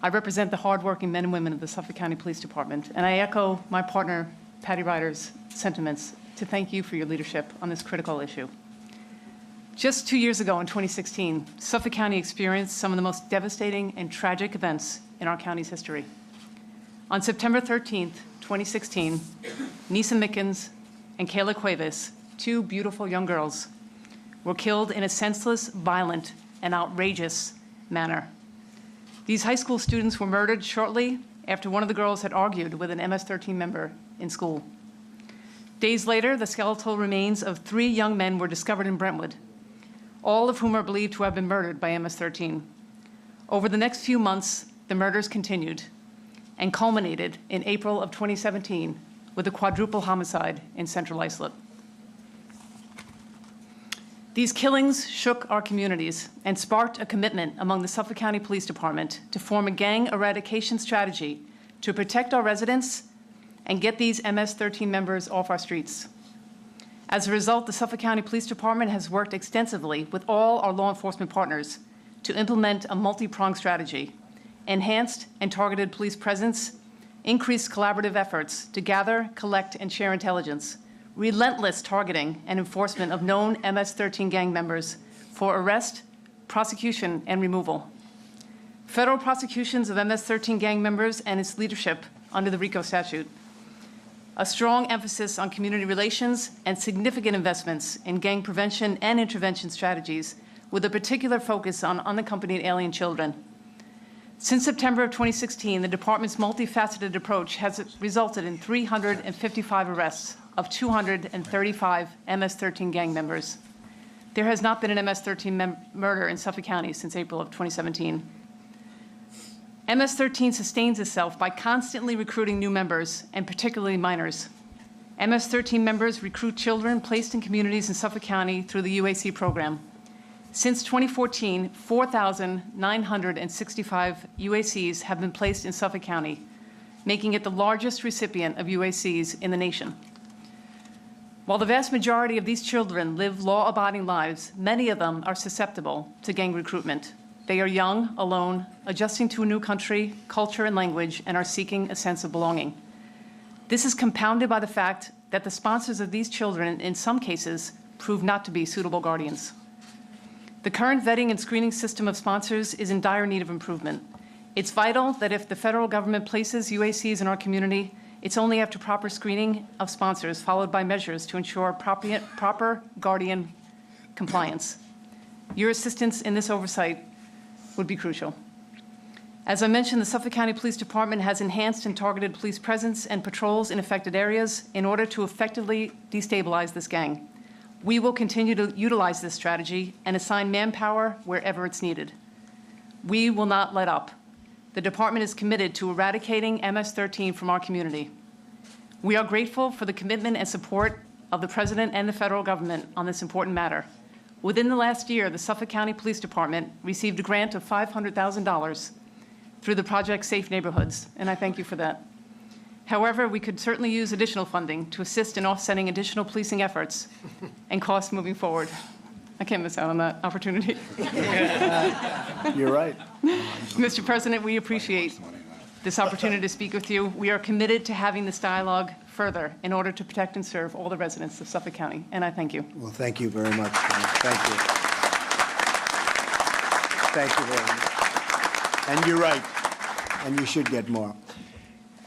I represent the hardworking men and women of the Suffolk County Police Department, and I echo my partner, Patty Ryder's sentiments to thank you for your leadership on this critical issue. Just 2 years ago, in 2016, Suffolk County experienced some of the most devastating and tragic events in our county's history. On September 13th, 2016, Nisa Mickens and Kayla Cuevas, two beautiful young girls, were killed in a senseless, violent, and outrageous manner. These high school students were murdered shortly after one of the girls had argued with an MS-13 member in school. Days later, the skeletal remains of 3 young men were discovered in Brentwood, all of whom are believed to have been murdered by MS-13. Over the next few months, the murders continued and culminated in April of 2017 with a quadruple homicide in Central Islip. These killings shook our communities and sparked a commitment among the Suffolk County Police Department to form a gang eradication strategy to protect our residents and get these MS-13 members off our streets. As a result, the Suffolk County Police Department has worked extensively with all our law enforcement partners to implement a multi-pronged strategy, enhanced and targeted police presence, increased collaborative efforts to gather, collect, and share intelligence, relentless targeting and enforcement of known MS-13 gang members for arrest, prosecution, and removal. Federal prosecutions of MS-13 gang members and its leadership under the RICO statute. A strong emphasis on community relations and significant investments in gang prevention and intervention strategies with a particular focus on unaccompanied alien children. Since September of 2016, the department's multifaceted approach has resulted in 355 arrests of 235 MS-13 gang members. There has not been an MS-13 murder in Suffolk County since April of 2017. MS-13 sustains itself by constantly recruiting new members, and particularly minors. MS-13 members recruit children placed in communities in Suffolk County through the UAC program. Since 2014, 4,965 UACs have been placed in Suffolk County, making it the largest recipient of UACs in the nation. While the vast majority of these children live law-abiding lives, many of them are susceptible to gang recruitment. They are young, alone, adjusting to a new country, culture, and language, and are seeking a sense of belonging. This is compounded by the fact that the sponsors of these children, in some cases, prove not to be suitable guardians. The current vetting and screening system of sponsors is in dire need of improvement. It's vital that if the federal government places UACs in our community, it's only after proper screening of sponsors, followed by measures to ensure proper guardian compliance. Your assistance in this oversight would be crucial. As I mentioned, the Suffolk County Police Department has enhanced and targeted police presence and patrols in affected areas in order to effectively destabilize this gang. We will continue to utilize this strategy and assign manpower wherever it's needed. We will not let up. The department is committed to eradicating MS-13 from our community. We are grateful for the commitment and support of the President and the federal government on this important matter. Within the last year, the Suffolk County Police Department received a grant of $500,000 through the Project Safe Neighborhoods, and I thank you for that. However, we could certainly use additional funding to assist in offsetting additional policing efforts and costs moving forward. I can't miss out on that opportunity. You're right. Mr. President, we appreciate this opportunity to speak with you. We are committed to having this dialogue further in order to protect and serve all the residents of Suffolk County, and I thank you. Well, thank you very much. Thank you. Thank you very much. And you're right, and you should get more.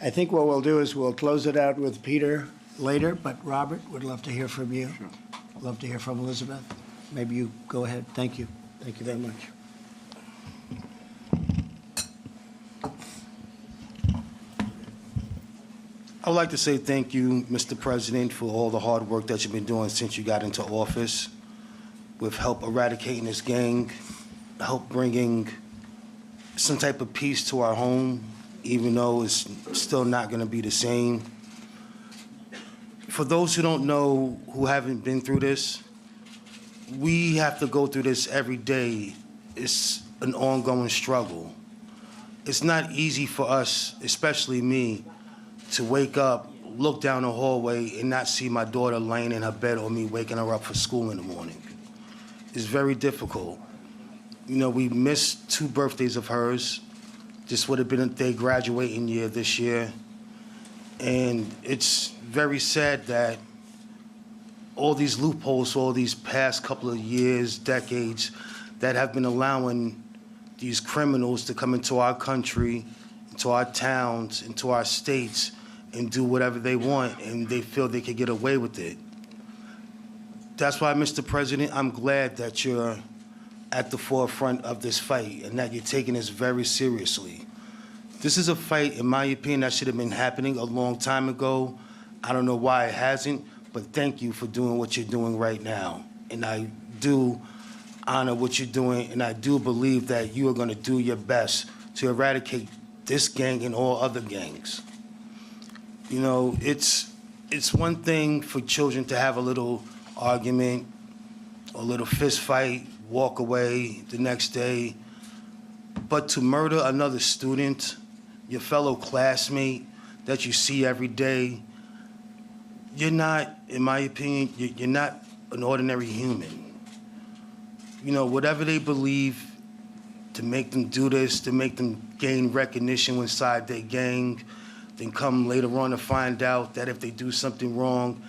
I think what we'll do is we'll close it out with Peter later, but Robert, would love to hear from you. Sure. Love to hear from Elizabeth. Maybe you go ahead. Thank you. Thank you very much. I would like to say thank you, Mr. President, for all the hard work that you've been doing since you got into office with help eradicating this gang, help bringing some type of peace to our home, even though it's still not going to be the same. For those who don't know, who haven't been through this, we have to go through this every day. It's an ongoing struggle. It's not easy for us, especially me, to wake up look down the hallway and not see my daughter laying in her bed or me waking her up for school in the morning. It's very difficult. You know, we missed 2 birthdays of hers. This would have been their graduating year this year. And it's very sad that all these loopholes for all these past couple of years, decades, that have been allowing these criminals to come into our country, into our towns, into our states, and do whatever they want, and they feel they can get away with it. That's why, Mr. President, I'm glad that you're at the forefront of this fight and that you're taking this very seriously. This is a fight, in my opinion, that should have been happening a long time ago. I don't know why it hasn't, but thank you for doing what you're doing right now. And I do honor what you're doing, and I do believe that you are going to do your best to eradicate this gang and all other gangs. You know, it's one thing for children to have a little argument, a little fist fight, walk away the next day, but to murder another student, your fellow classmate that you see every day, you're not, in my opinion, you're not an ordinary human. You know, whatever they believe to make them do this, to make them gain recognition inside their gang, then come later on to find out that if they do something wrong,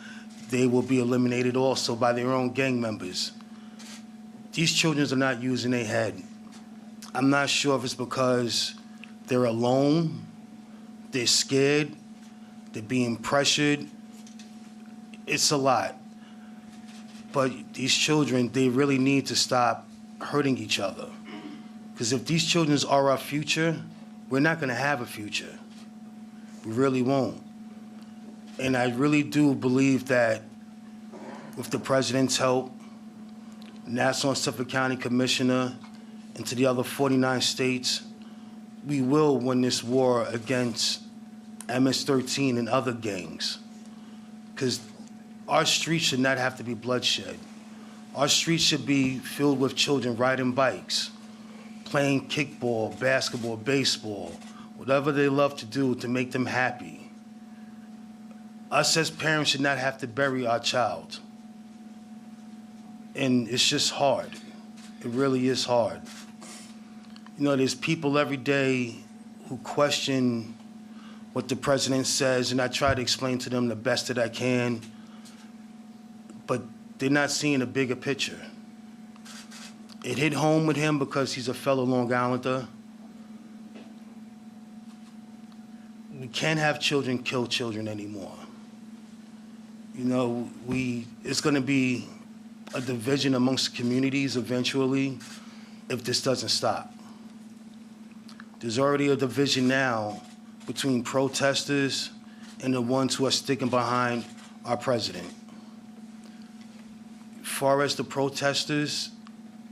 they will be eliminated also by their own gang members. These children are not using their head. I'm not sure if it's because they're alone, they're scared, they're being pressured. It's a lot. But these children, they really need to stop hurting each other. Because if these children are our future, we're not going to have a future. We really won't. And I really do believe that with the president's help, Nassau and Suffolk County Commissioner, and to the other 49 states, we will win this war against MS-13 and other gangs. Because our streets should not have to be bloodshed. Our streets should be filled with children riding bikes, playing kickball, basketball, baseball, whatever they love to do to make them happy. Us as parents should not have to bury our child. And it's just hard. It really is hard. You know, there's people every day who question what the president says, and I try to explain to them the best that I can, but they're not seeing a bigger picture. It hit home with him because he's a fellow Long Islander. We can't have children kill children anymore. You know, it's going to be a division amongst communities eventually if this doesn't stop. There's already a division now between protesters and the ones who are sticking behind our president. As far as the protesters,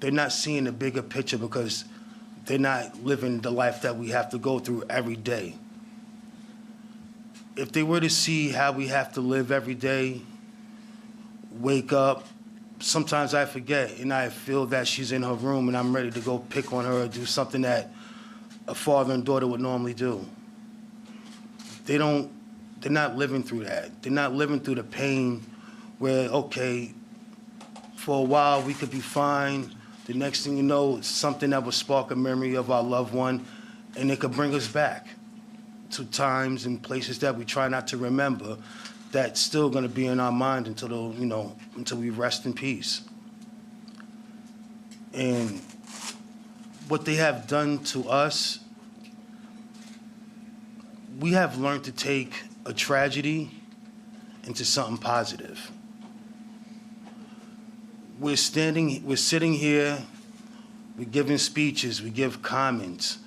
they're not seeing the bigger picture because they're not living the life that we have to go through every day. If they were to see how we have to live every day, wake up, sometimes I forget and I feel that she's in her room and I'm ready to go pick on her or do something that a father and daughter would normally do. They're not living through that. They're not living through the pain where, okay, for a while we could be fine. The next thing you know, it's something that will spark a memory of our loved one and it could bring us back to times and places that we try not to remember that's still going to be in our mind until we rest in peace. And what they have done to us, we have learned to take a tragedy into something positive. We're sitting here, we're giving speeches, we give comments,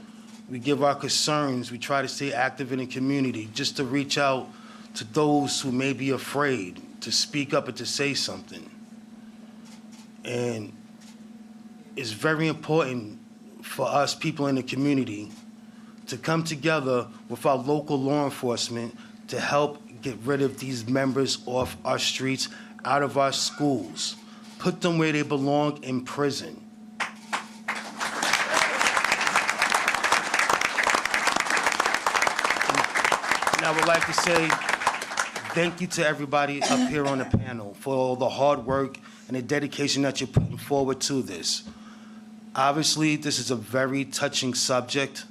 we give our concerns, we try to stay active in the community just to reach out to those who may be afraid to speak up and to say something. And it's very important for us people in the community to come together with our local law enforcement to help get rid of these members off our streets, out of our schools, put them where they belong, in prison. And I would like to say, thank you to everybody up here on the panel for all the hard work and the dedication that you're putting forward to this. Obviously, this is a very touching subject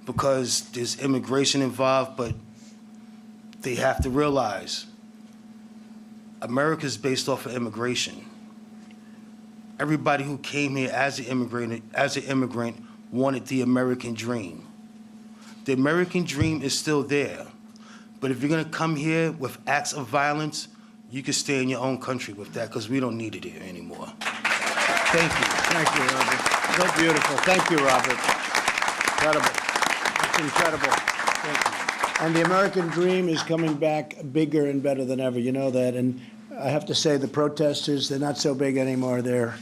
because there's immigration involved, but they have to realize America is based off of immigration. Everybody who came here as an immigrant wanted the American dream. The American dream is still there, but if you're gonna come here with acts of violence, you can stay in your own country with that because we don't need it here anymore. Thank you. Thank you, Robert. So beautiful. Thank you, Robert. Incredible. It's incredible. Thank you. And the American dream is coming back bigger and better than ever. You know that. And I have to say the protesters, they're not so big anymore. They're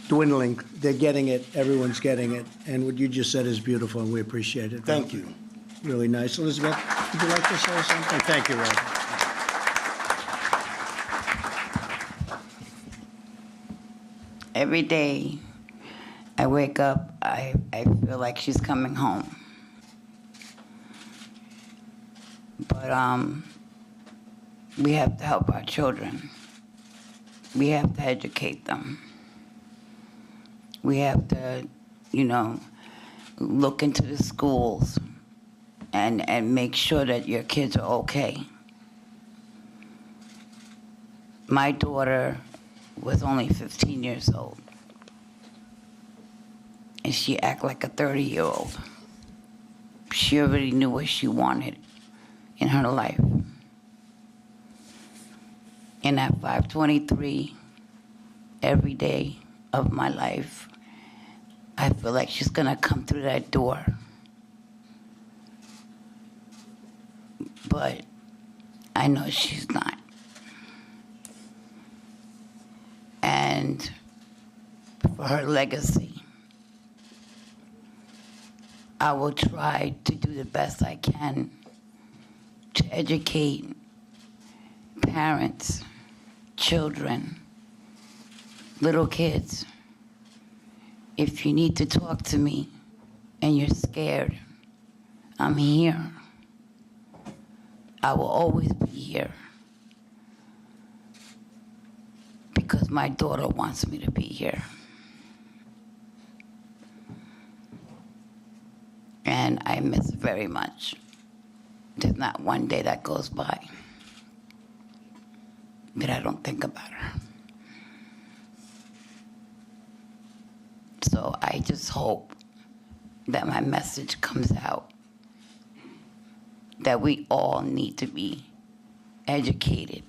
dwindling. They're getting it. Everyone's getting it. And what you just said is beautiful, and we appreciate it. Thank you. Really nice. Elizabeth, would you like to say something? Thank you, Robert. Every day I wake up, I feel like she's coming home. But we have to help our children. We have to educate them. We have to, look into the schools and make sure that your kids are okay. My daughter was only 15 years old, and she acted like a 30-year-old. She already knew what she wanted in her life. And at 5:23, every day of my life, I feel like she's gonna come through that door. But I know she's not. And for her legacy, I will try to do the best I can to educate parents, children, little kids. If you need to talk to me and you're scared, I'm here. I will always be here. Because my daughter wants me to be here. And I miss her very much. There's not one day that goes by that I don't think about her. So I just hope that my message comes out, that we all need to be educated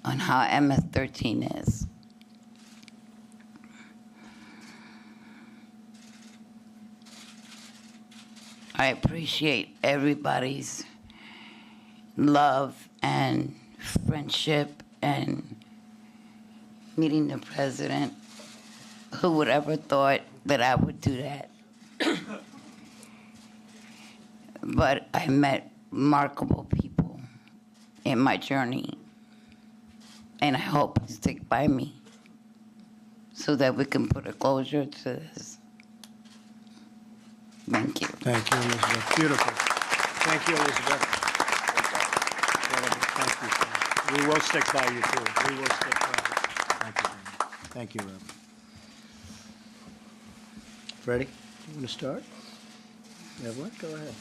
on how MS-13 is. I appreciate everybody's love and friendship and meeting the president. Who would ever thought that I would do that? But I met remarkable people in my journey, and I hope you stick by me so that we can put a closure to this. Thank you. Thank you, Elizabeth. Beautiful. Thank you, Elizabeth. Thank you. We will stick by you, too. We will stick by you. Thank you. Thank you, Rob. Freddie, you want to start? You have what? Go ahead.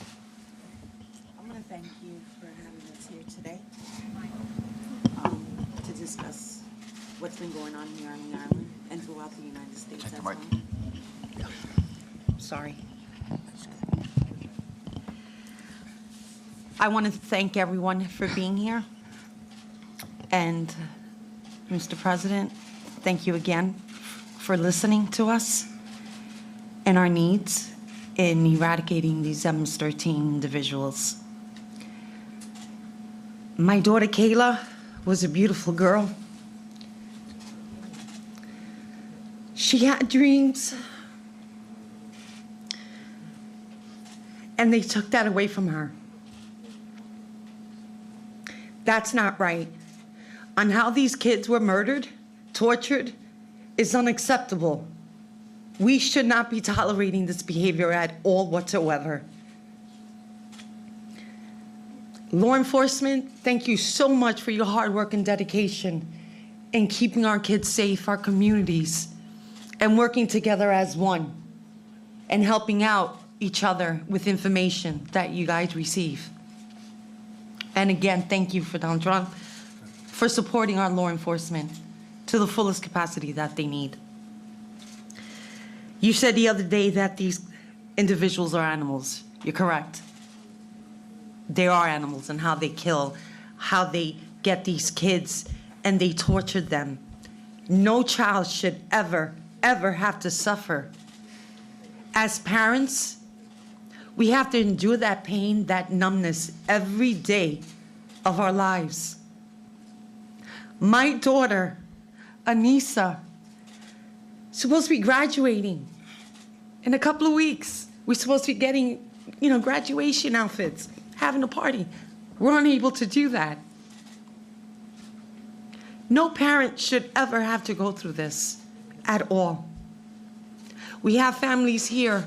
I want to thank you for having us here today to discuss what's been going on here on the island and throughout the United States as well. Sorry. I want to thank everyone for being here. And Mr. President, thank you again for listening to us and our needs in eradicating these MS-13 individuals. My daughter Kayla was a beautiful girl. She had dreams, and they took that away from her. That's not right. On how these kids were murdered, tortured, is unacceptable. We should not be tolerating this behavior at all whatsoever. Law enforcement, thank you so much for your hard work and dedication in keeping our kids safe, our communities, and working together as one, and helping out each other with information that you guys receive. And again, thank you for Donald Trump for supporting our law enforcement to the fullest capacity that they need. You said the other day that these individuals are animals. You're correct. They are animals, and how they kill, how they get these kids and they torture them. No child should ever, ever have to suffer. As parents, we have to endure that pain, that numbness every day of our lives. My daughter, Anissa, is supposed to be graduating in a couple of weeks. We're supposed to be getting, graduation outfits, having a party. We're unable to do that. No parent should ever have to go through this at all. We have families here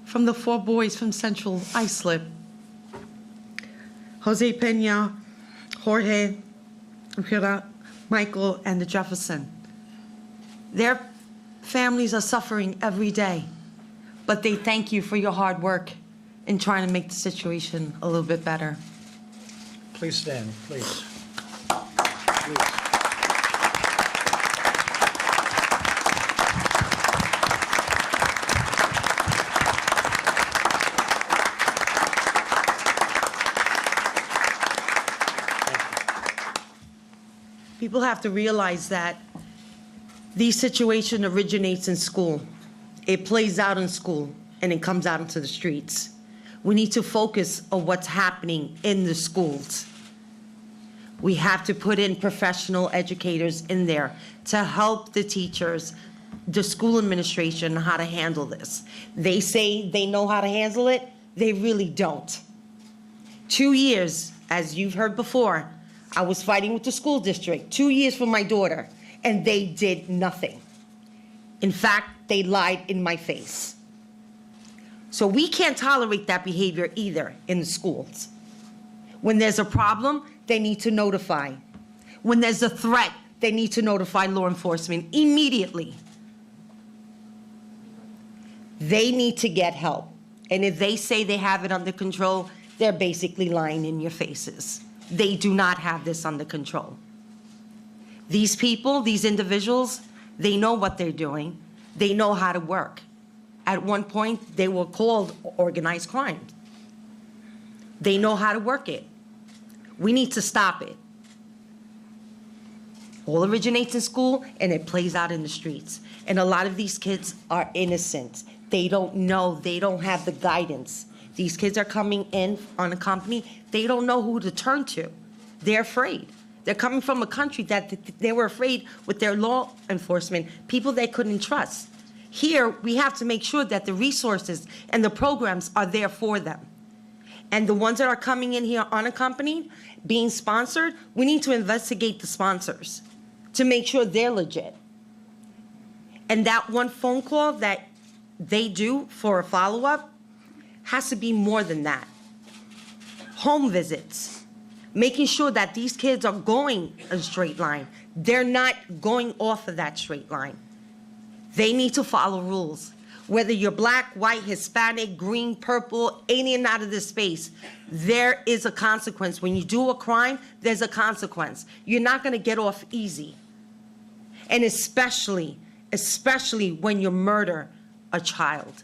from the 4 boys from Central Islip. Jose Pena, Jorge, Michael, and the Jefferson. Their families are suffering every day, but they thank you for your hard work in trying to make the situation a little bit better. Please stand, please. People have to realize that these situation originates in school. It plays out in school, and it comes out into the streets. We need to focus on what's happening in the schools. We have to put in professional educators in there to help the teachers, the school administration, how to handle this. They say they know how to handle it. They really don't. 2 years, as you've heard before, I was fighting with the school district, 2 years for my daughter, and they did nothing. In fact, they lied in my face. So we can't tolerate that behavior either in the schools. When there's a problem, they need to notify. When there's a threat, they need to notify law enforcement immediately. They need to get help. And if they say they have it under control, they're basically lying in your faces. They do not have this under control. These people, these individuals, they know what they're doing. They know how to work. At one point, they were called organized crime. They know how to work it. We need to stop it. All originates in school, and it plays out in the streets. And a lot of these kids are innocent. They don't know. They don't have the guidance. These kids are coming in unaccompanied. They don't know who to turn to. They're afraid. They're coming from a country that they were afraid with their law enforcement, people they couldn't trust. Here, we have to make sure that the resources and the programs are there for them. And the ones that are coming in here unaccompanied, being sponsored, we need to investigate the sponsors to make sure they're legit. And that one phone call that they do for a follow-up has to be more than that. Home visits, making sure that these kids are going a straight line. They're not going off of that straight line. They need to follow rules. Whether you're black, white, Hispanic, green, purple, in and out of this space, there is a consequence. When you do a crime, there's a consequence. You're not gonna get off easy. And especially when you murder a child.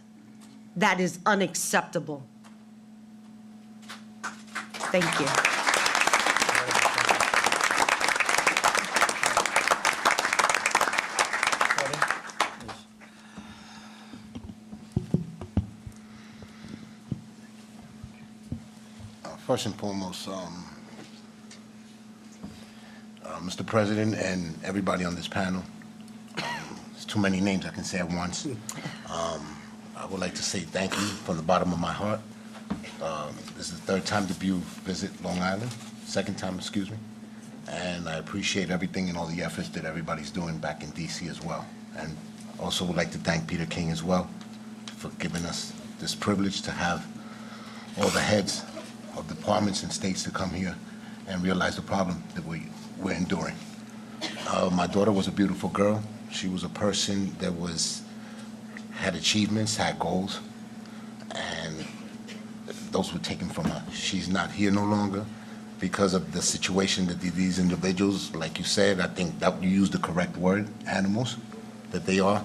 That is unacceptable. Thank you. First and foremost, Mr. President and everybody on this panel, there's too many names I can say at once. I would like to say thank you from the bottom of my heart. This is the third time that you visit Long Island, second time, excuse me. And I appreciate everything and all the efforts that everybody's doing back in DC as well. And also would like to thank Peter King as well for giving us this privilege to have all the heads of departments and states to come here and realize the problem that we're enduring. My daughter was a beautiful girl. She was a person that had achievements, had goals, and those were taken from her. She's not here no longer because of the situation that these individuals, like you said, I think that you used the correct word, animals, that they are,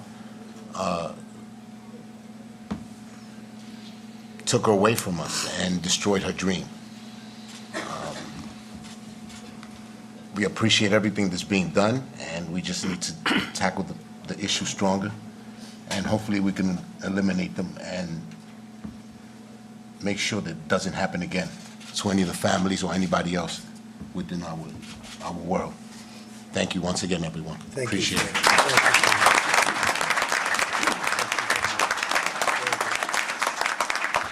took her away from us and destroyed her dream. We appreciate everything that's being done, and we just need to tackle the issue stronger, and hopefully we can eliminate them and make sure that it doesn't happen again to any of the families or anybody else within our world. Thank you once again, everyone. Appreciate it.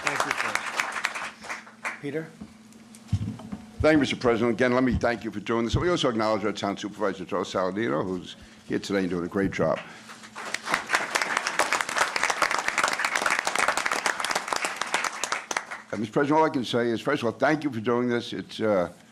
Thank you, Peter? Thank you, Mr. President. Again, let me thank you for doing this. We also acknowledge our town supervisor, Joe Saladino, who's here today and doing a great job. Mr. President, all I can say is, first of all, thank you for doing this. It's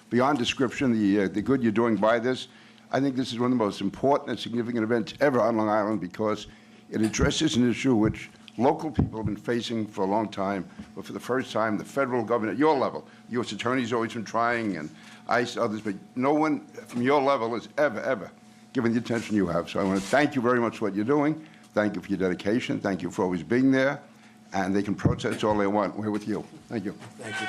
beyond description, the good you're doing by this. I think this is one of the most important and significant events ever on Long Island because it addresses an issue which local people have been facing for a long time, but for the first time, the federal government at your level, the U.S. Attorney's always been trying, and ICE, others, but no one from your level has ever given the attention you have. So I want to thank you very much for what you're doing. Thank you for your dedication. Thank you for always being there. And they can protest all they want. We're with you. Thank you. Thank you.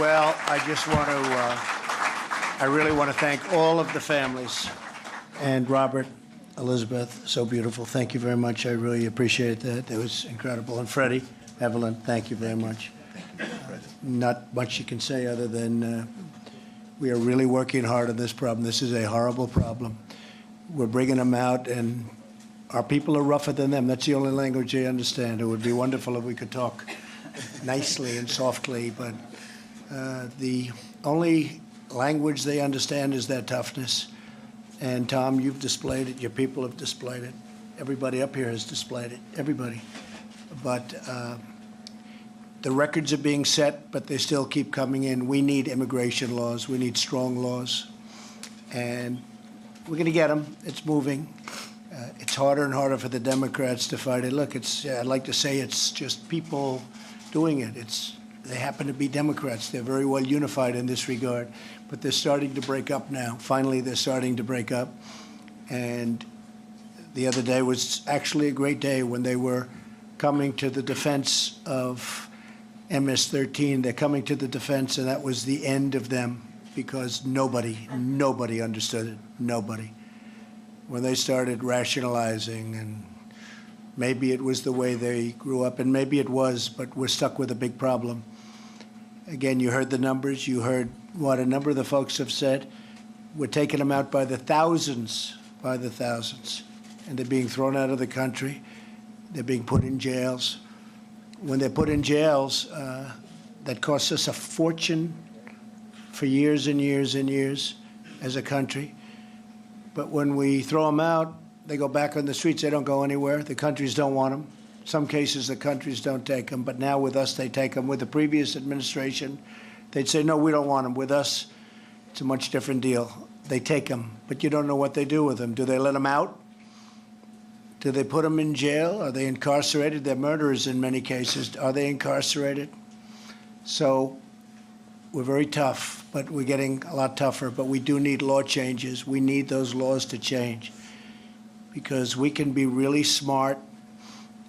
Well, I really want to thank all of the families. And Robert, Elizabeth, so beautiful. Thank you very much. I really appreciate that. It was incredible. And Freddie, Evelyn, thank you very much. Not much you can say other than we are really working hard on this problem. This is a horrible problem. We're bringing them out, and our people are rougher than them. That's the only language they understand. It would be wonderful if we could talk nicely and softly, but the only language they understand is their toughness. And Tom, you've displayed it. Your people have displayed it. Everybody up here has displayed it. Everybody. But the records are being set, but they still keep coming in. We need immigration laws. We need strong laws. And we're going to get them. It's moving. It's harder and harder for the Democrats to fight it. Look, I'd like to say it's just people doing it. They happen to be Democrats. They're very well unified in this regard. But they're starting to break up now. Finally, they're starting to break up. And the other day was actually a great day when they were coming to the defense of MS-13. They're coming to the defense, and that was the end of them because nobody understood it. Nobody. When they started rationalizing, and maybe it was the way they grew up, and maybe it was, but we're stuck with a big problem. Again, you heard the numbers. You heard what a number of the folks have said. We're taking them out by the thousands, and they're being thrown out of the country. They're being put in jails. When they're put in jails, that costs us a fortune for years and years and years as a country. But when we throw them out, they go back on the streets. They don't go anywhere. The countries don't want them. Some cases, the countries don't take them. But now with us, they take them. With the previous administration, they'd say, no, we don't want them. With us, it's a much different deal. They take them, but you don't know what they do with them. Do they let them out? Do they put them in jail? Are they incarcerated? They're murderers in many cases. Are they incarcerated? So we're very tough, but we're getting a lot tougher. But we do need law changes. We need those laws to change because we can be really smart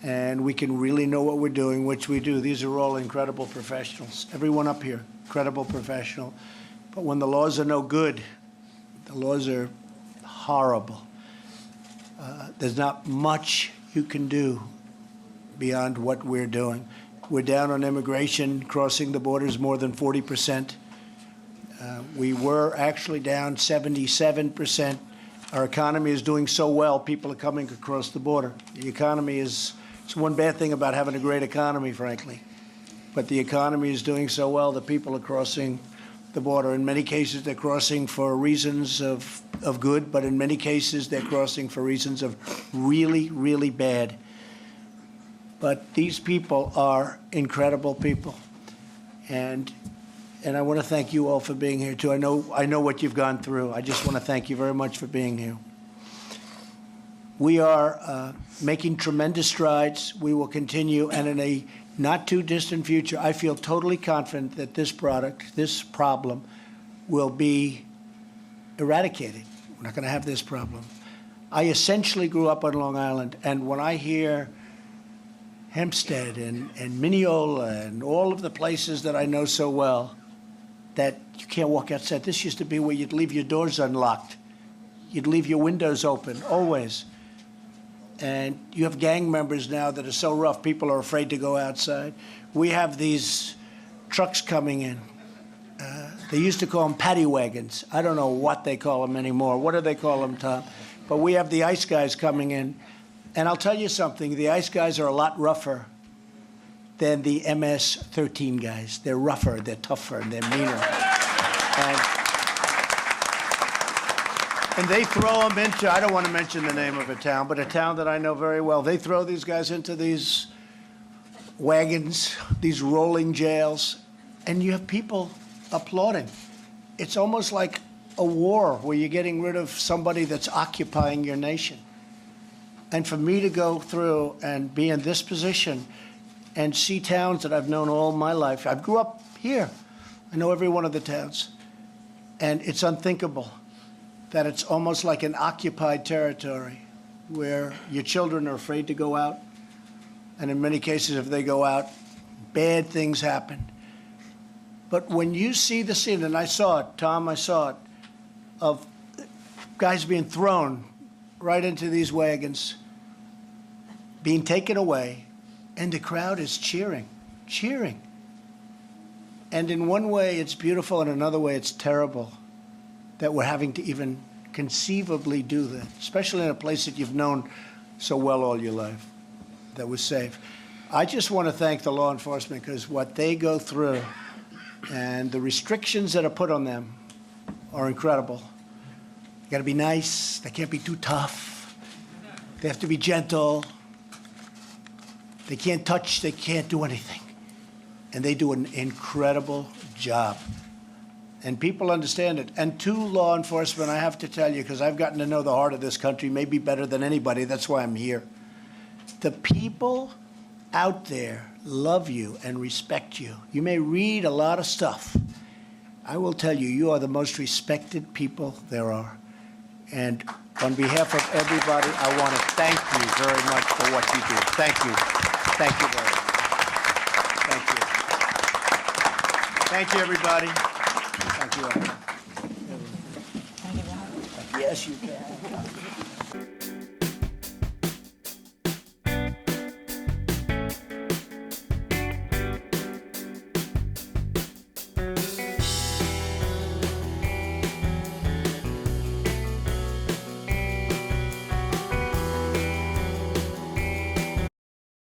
and we can really know what we're doing, which we do. These are all incredible professionals. Everyone up here, incredible professional. But when the laws are no good, the laws are horrible. There's not much you can do beyond what we're doing. We're down on immigration, crossing the borders more than 40%. We were actually down 77%. Our economy is doing so well, people are coming across the border. The economy it's one bad thing about having a great economy, frankly. But the economy is doing so well that people are crossing the border. In many cases, they're crossing for reasons of good, but in many cases, they're crossing for reasons of really, really bad. But these people are incredible people. And I want to thank you all for being here, too. I know what you've gone through. I just want to thank you very much for being here. We are making tremendous strides. We will continue, and in a not-too-distant future, I feel totally confident that this problem, will be eradicated. We're not going to have this problem. I essentially grew up on Long Island, and when I hear Hempstead and Mineola and all of the places that I know so well, that you can't walk outside. This used to be where you'd leave your doors unlocked. You'd leave your windows open, always. And you have gang members now that are so rough, people are afraid to go outside. We have these trucks coming in. They used to call them paddy wagons. I don't know what they call them anymore. What do they call them, Tom? But we have the ice guys coming in. And I'll tell you something, the ice guys are a lot rougher than the MS-13 guys. They're rougher, they're tougher, and they're meaner. And they throw them into, I don't want to mention the name of a town, but a town that I know very well. They throw these guys into these wagons, these rolling jails, and you have people applauding. It's almost like a war where you're getting rid of somebody that's occupying your nation. And for me to go through and be in this position and see towns that I've known all my life. I grew up here. I know every one of the towns. And it's unthinkable that it's almost like an occupied territory where your children are afraid to go out. And in many cases, if they go out, bad things happen. But when you see the scene, and I saw it, Tom, I saw it, of guys being thrown right into these wagons, being taken away, and the crowd is cheering. And in one way, it's beautiful, and another way, it's terrible that we're having to even conceivably do that, especially in a place that you've known so well all your life, that was safe. I just want to thank the law enforcement, because what they go through and the restrictions that are put on them are incredible. You got to be nice. They can't be too tough. They have to be gentle. They can't touch. They can't do anything. And they do an incredible job. And people understand it. And to law enforcement, I have to tell you, because I've gotten to know the heart of this country maybe better than anybody. That's why I'm here. The people out there love you and respect you. You may read a lot of stuff. I will tell you, you are the most respected people there are. And on behalf of everybody, I want to thank you very much for what you do. Thank you. Thank you very much. Thank you. Thank you, everybody. Thank you all. Yes, you can.